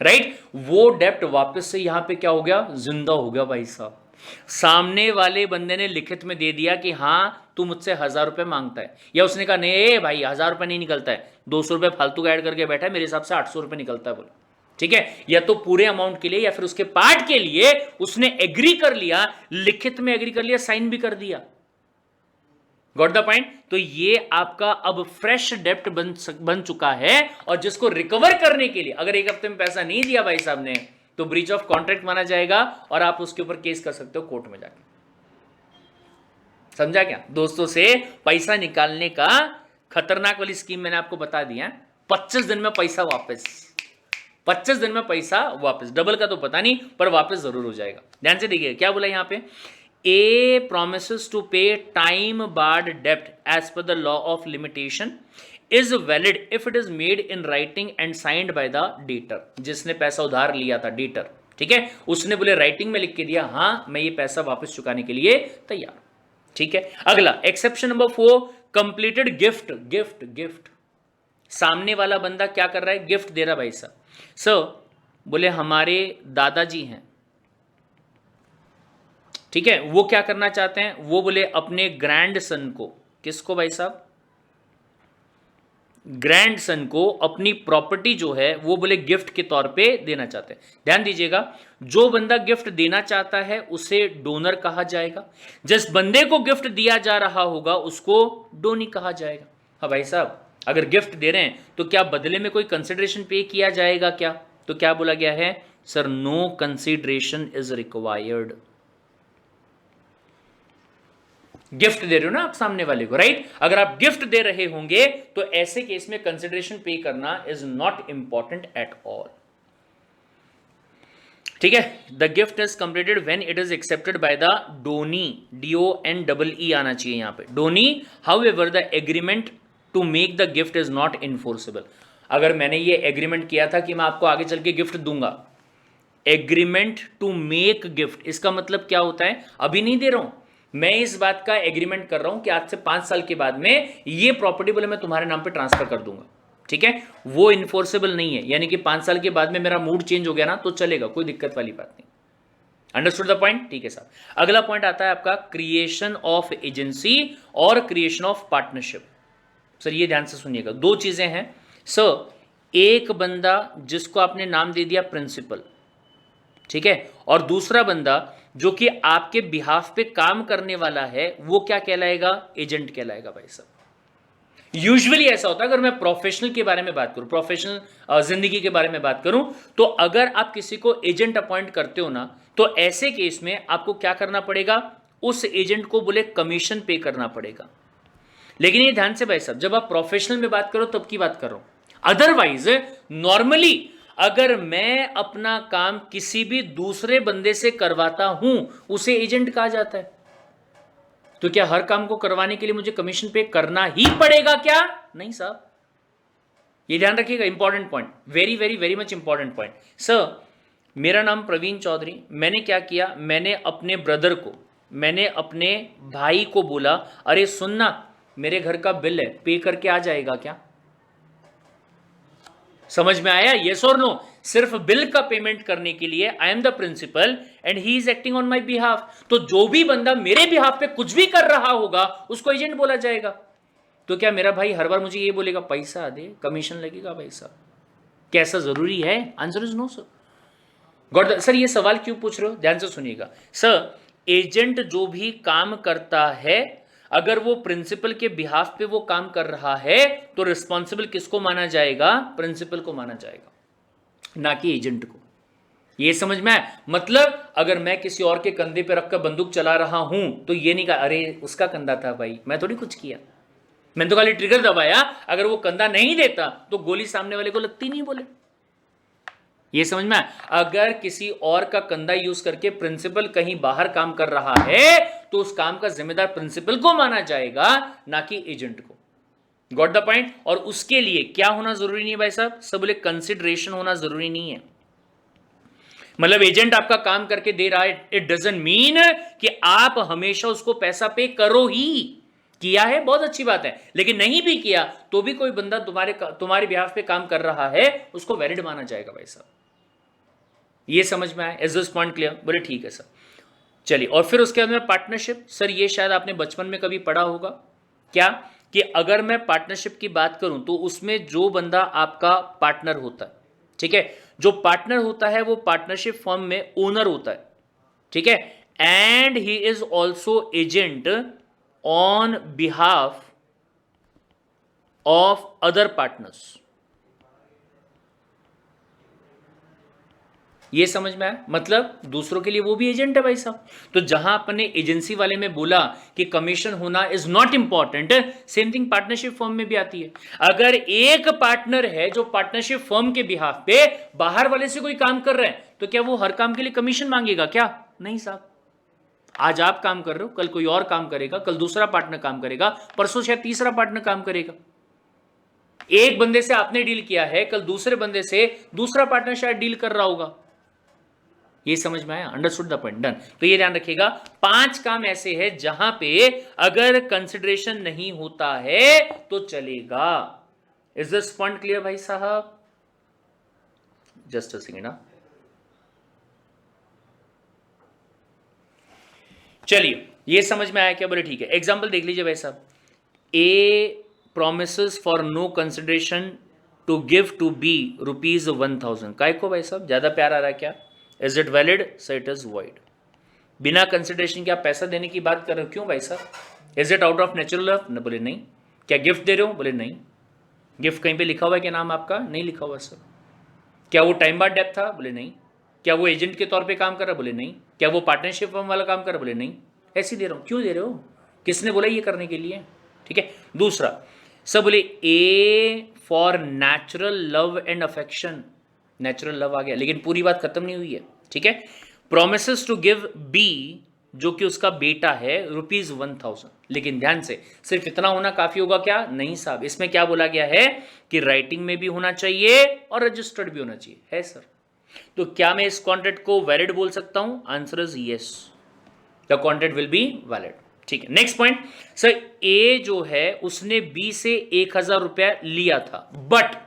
राइट, वो डेप्ट वापस से यहां पे क्या हो गया? जिंदा हो गया भाई साहब। सामने वाले बंदे ने लिखित में दे दिया कि हां तू मुझसे 1,000 रुपए मांगता है, या उसने कहा नहीं भाई 1,000 रुपए नहीं निकलता है, 200 रुपए फालतू का ऐड करके बैठा है, मेरे हिसाब से 800 रुपए निकलता है, बोले ठीक है, या तो पूरे अमाउंट के लिए या फिर उसके पार्ट के लिए उसने एग्री कर लिया, लिखित में एग्री कर लिया, साइन भी कर दिया। Got the point? तो ये आपका अब फ्रेश डेप्ट बन चुका है, और जिसको रिकवर करने के लिए अगर एक हफ्ते में पैसा नहीं दिया भाई साहब ने, तो ब्रीच ऑफ कॉन्ट्रैक्ट माना जाएगा और आप उसके ऊपर केस कर सकते हो कोर्ट में जाके। समझा क्या? दोस्तों से पैसा निकालने का खतरनाक वाली स्कीम मैंने आपको बता दिया। 25 दिन में पैसा वापस, 25 दिन में पैसा वापस, डबल का तो पता नहीं पर वापस जरूर हो जाएगा। ध्यान से देखिए क्या बोला यहां पे, A promises to pay time barred डेप्ट as per the law of limitation is valid if it is made in writing and signed by the debtor. जिसने पैसा उधार लिया था, डेटर, ठीक है, उसने बोले राइटिंग में लिख के दिया, हां मैं ये पैसा वापस चुकाने के लिए तैयार। ठीक है, अगला exception number 4, completed gift. Gift gift सामने वाला बंदा क्या कर रहा है, गिफ्ट दे रहा भाई साहब। सर बोले हमारे दादाजी हैं, ठीक है, वो क्या करना चाहते हैं, वो बोले अपने ग्रैंड सन को, किसको भाई साहब, ग्रैंड सन को अपनी प्रॉपर्टी जो है वो बोले गिफ्ट के तौर पे देना चाहते हैं। ध्यान दीजिएगा, जो बंदा गिफ्ट देना चाहता है उसे डोनर कहा जाएगा, जिस बंदे को गिफ्ट दिया जा रहा होगा उसको डोनी कहा जाएगा। हाँ भाई साहब, अगर गिफ्ट दे रहे हैं तो क्या बदले में कोई कंसिडरेशन पे किया जाएगा क्या? तो क्या बोला गया है, sir no consideration is required. Gift दे रहे हो ना आप सामने वाले को, राइट? अगर आप गिफ्ट दे रहे होंगे तो ऐसे केस में कंसिडरेशन पे करना is not important at all. ठीक है, the gift is completed when it is accepted by the donee, DONEE आना चाहिए यहां पे, donee. However the agreement to make the gift is not enforceable. अगर मैंने ये एग्रीमेंट किया था कि मैं आपको आगे चल के गिफ्ट दूंगा, एग्रीमेंट टू मेक गिफ्ट, इसका मतलब क्या होता है, अभी नहीं दे रहा हूं मैं, इस बात का एग्रीमेंट कर रहा हूं कि आज से 5 साल के बाद में ये प्रॉपर्टी बोले मैं तुम्हारे नाम पे ट्रांसफर कर दूंगा। ठीक है, वो इन्फोर्सेबल नहीं है, यानी कि 5 साल के बाद में मेरा मूड चेंज हो गया ना तो चलेगा, कोई दिक्कत वाली बात नहीं। Understood the point? ठीक है साहब। अगला पॉइंट आता है आपका क्रिएशन ऑफ एजेंसी और क्रिएशन ऑफ पार्टनरशिप। सर ये ध्यान से सुनिएगा, दो चीजें हैं सर। एक बंदा जिसको आपने नाम दे दिया प्रिंसिपल, ठीक है, और दूसरा बंदा जो कि आपके बिहाफ पे काम करने वाला है, वो क्या कहलाएगा, एजेंट कहलाएगा भाई साहब। यूजुअली ऐसा होता है, अगर मैं प्रोफेशनल के बारे में बात करूं, प्रोफेशनल जिंदगी के बारे में बात करूं, तो अगर आप किसी को एजेंट अपॉइंट करते हो ना, तो ऐसे केस में आपको क्या करना पड़ेगा, उस एजेंट को बोले कमीशन पे करना पड़ेगा। लेकिन ये ध्यान से भाई साहब, जब आप प्रोफेशनल में बात करो तब की बात कर रहा हूं, अदरवाइज नॉर्मली अगर मैं अपना काम किसी भी दूसरे बंदे से करवाता हूं उसे एजेंट कहा जाता है। तो क्या हर काम को करवाने के लिए मुझे कमीशन पे करना ही पड़ेगा क्या? नहीं साहब, ये ध्यान रखिएगा, important point, very very very much important point. Sir मेरा नाम प्रवीण चौधरी, मैंने क्या किया, मैंने अपने ब्रदर को, मैंने अपने भाई को बोला, अरे सुनना मेरे घर का बिल है, पे करके आ जाएगा क्या? समझ में आया? यस और नो? सिर्फ बिल का पेमेंट करने के लिए I am the principal and he is acting on my behalf. तो जो भी बंदा मेरे बिहाफ पे कुछ भी कर रहा होगा उसको एजेंट बोला जाएगा। तो क्या मेरा भाई हर बार मुझे ये बोलेगा पैसा दे, कमीशन लगेगा पैसा? क्या ऐसा जरूरी है? Answer is no sir. God sir ये सवाल क्यों पूछ रहे हो? ध्यान से सुनिएगा सर, एजेंट जो भी काम करता है, अगर वो प्रिंसिपल के बिहाफ पे वो काम कर रहा है तो रिस्पॉन्सिबल किसको माना जाएगा? प्रिंसिपल को माना जाएगा, ना कि एजेंट को। ये समझ में आया? मतलब अगर मैं किसी और के कंधे पे रखकर बंदूक चला रहा हूं तो ये नहीं कहा अरे उसका कंधा था भाई, मैं थोड़ी कुछ किया, मैंने तो खाली ट्रिगर दबाया। अगर वो कंधा नहीं देता तो गोली सामने वाले को लगती नहीं, बोले। ये समझ में आया? अगर किसी और का कंधा यूज करके प्रिंसिपल कहीं बाहर काम कर रहा है तो उस काम का जिम्मेदार प्रिंसिपल को माना जाएगा, ना कि एजेंट को। Got the point? और उसके लिए क्या होना जरूरी नहीं है भाई साहब? सब बोले कंसिडरेशन होना जरूरी नहीं है। मतलब एजेंट आपका काम करके दे रहा है, इट डजंट मीन कि आप हमेशा उसको पैसा पे करो ही। किया है बहुत अच्छी बात है, लेकिन नहीं भी किया तो भी कोई बंदा तुम्हारे बिहाफ पे काम कर रहा है, उसको वैलिड माना जाएगा भाई साहब। ये समझ में आया? Is this point clear? बोले ठीक है सर। चलिए, और फिर उसके बाद में पार्टनरशिप। सर ये शायद आपने बचपन में कभी पढ़ा होगा क्या, कि अगर मैं पार्टनरशिप की बात करूं तो उसमें जो बंदा आपका पार्टनर होता है, ठीक है, जो पार्टनर होता है वो पार्टनरशिप फर्म में ओनर होता है, ठीक है, and he is also agent on behalf of other partners. ये समझ में आया? मतलब दूसरों के लिए वो भी एजेंट है भाई साहब। तो जहां अपने एजेंसी वाले में बोला कि कमीशन होना is not important, same thing partnership firm में भी आती है। अगर एक पार्टनर है जो पार्टनरशिप फर्म के बिहाफ पे बाहर वाले से कोई काम कर रहे हैं, तो क्या वो हर काम के लिए कमीशन मांगेगा क्या? नहीं साहब। आज आप काम कर रहे हो, कल कोई और काम करेगा, कल दूसरा पार्टनर काम करेगा, परसों शायद तीसरा पार्टनर काम करेगा। एक बंदे से आपने डील किया है, कल दूसरे बंदे से दूसरा पार्टनर शायद डील कर रहा होगा। ये समझ में आया? Understood the point, done. तो ये ध्यान रखिएगा, 5 काम ऐसे हैं जहां पे अगर कंसिडरेशन नहीं होता है तो चलेगा। इज दिस पॉइंट क्लियर भाई साहब? जस्ट अ सेकंड ना, चलिए ये समझ में आया क्या? बोले ठीक है। एग्जाम्पल देख लीजिए भाई साहब। A promises for no consideration to give to B ₹1000। काय को भाई साहब? ज्यादा प्यार आ रहा है क्या? Is it valid? So it is void. बिना कंसिडरेशन के आप पैसा देने की बात कर रहे हो, क्यों भाई साहब? Is it out of natural love? न, बोले नहीं। क्या गिफ्ट दे रहे हो? बोले नहीं। गिफ्ट कहीं पे लिखा हुआ है क्या नाम आपका? नहीं लिखा हुआ सर। क्या वो टाइम बार डेप्थ था? बोले नहीं। क्या वो एजेंट के तौर पे काम कर रहा? बोले नहीं। क्या वो पार्टनरशिप फर्म वाला काम कर रहा? बोले नहीं। ऐसे दे रहा हूं। क्यों दे रहे हो? किसने बोला ये करने के लिए? ठीक है। दूसरा सब बोले A for natural love and affection. Natural love आ गया, लेकिन पूरी बात खत्म नहीं हुई है, ठीक है। प्रोमिसेस टू गिव बी, जो कि उसका बेटा है, ₹1000। लेकिन ध्यान से, सिर्फ इतना होना काफी होगा क्या? नहीं साहब। इसमें क्या बोला गया है कि राइटिंग में भी होना चाहिए और रजिस्टर्ड भी होना चाहिए, है सर। तो क्या मैं इस कॉन्ट्रैक्ट को वैलिड बोल सकता हूं? Answer is yes, the contract will be valid, ठीक है। नेक्स्ट पॉइंट सर, ए जो है उसने बी से ₹1000 लिया था, बट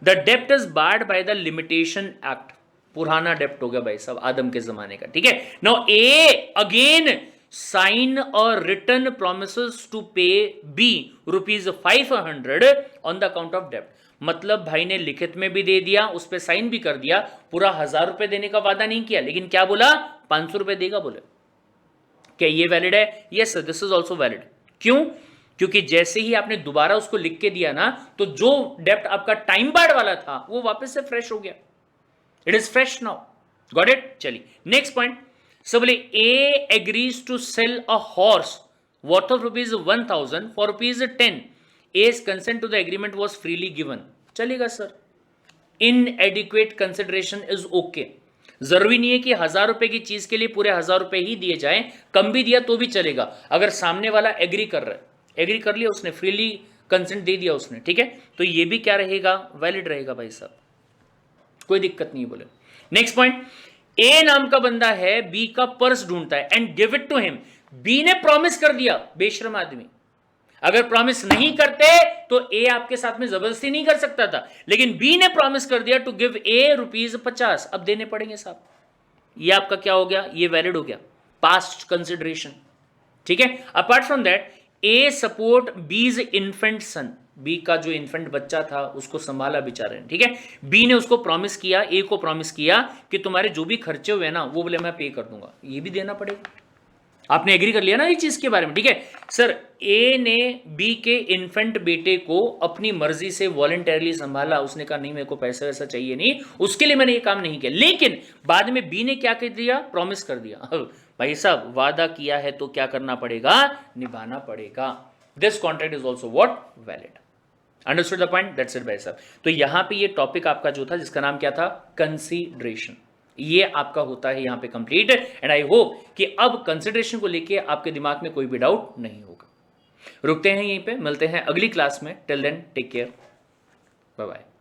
द डेप्ट is barred by the limitation act. पुराना डेप्ट हो गया भाई साहब, आदम के जमाने का, ठीक है। नाउ ए अगेन साइन और return promises to pay B ₹500 on the account of डेप्ट। मतलब भाई ने लिखित में भी दे दिया, उस पर साइन भी कर दिया, पूरा ₹1000 देने का वादा नहीं किया, लेकिन क्या बोला? ₹500 देगा बोले। क्या ये वैलिड है? Yes sir, this is also valid. क्यों? क्योंकि जैसे ही आपने दोबारा उसको लिख के दिया ना, तो जो डेप्ट आपका टाइम बार्ड वाला था वो वापस से फ्रेश हो गया। It is fresh now. Got it? चलिए नेक्स्ट पॉइंट। सो बोले A agrees to sell a horse worth of ₹1000 for ₹10। As consent to the agreement was freely given. चलेगा sir. Inadequate consideration is okay. जरूरी नहीं है कि ₹1000 की चीज के लिए पूरे ₹1000 ही दिए जाएं, कम भी दिया तो भी चलेगा, अगर सामने वाला एग्री कर रहा है। एग्री कर लिया उसने, फ्रीली कंसेंट दे दिया उसने, ठीक है, तो ये भी क्या रहेगा? वैलिड रहेगा भाई साहब, कोई दिक्कत नहीं बोले। नेक्स्ट पॉइंट, ए नाम का बंदा है, बी का पर्स ढूंढता है and give it to him. B ने प्रॉमिस कर दिया, बेशर्म आदमी। अगर प्रॉमिस नहीं करते तो ए आपके साथ में जबरदस्ती नहीं कर सकता था, लेकिन बी ने प्रॉमिस कर दिया टू गिव ए ₹50, अब देने पड़ेंगे साहब। ये आपका क्या हो गया? ये वैलिड हो गया, पास्ट कंसिडरेशन, ठीक है। Apart from that, a support बीज इन्फेंट सन। बी का जो इन्फेंट बच्चा था उसको संभाला बेचारे ने, ठीक है। बी ने उसको प्रॉमिस किया, ए को प्रॉमिस किया कि तुम्हारे जो भी खर्चे हुए ना वो बोले मैं पे कर दूंगा, ये भी देना पड़ेगा। आपने एग्री कर लिया ना ये चीज के बारे में, ठीक है सर। ए ने बी के इन्फेंट बेटे को अपनी मर्जी से वॉलंटरली संभाला, उसने कहा नहीं मेरे को पैसा वैसा चाहिए नहीं, उसके लिए मैंने ये काम नहीं किया, लेकिन बाद में बी ने क्या कर दिया? प्रॉमिस कर दिया। भाई साहब वादा किया है तो क्या करना पड़ेगा? निभाना पड़ेगा। This contract is also what? Valid. Understood the point? That's it भाई साहब। तो यहां पे ये टॉपिक आपका जो था जिसका नाम क्या था? कंसीडरेशन, ये आपका होता है यहां पे कंप्लीट। एंड आई होप कि अब कंसिडरेशन को लेके आपके दिमाग में कोई भी डाउट नहीं होगा। रुकते हैं यहीं पे, मिलते हैं अगली क्लास में। Till then take care, bye bye.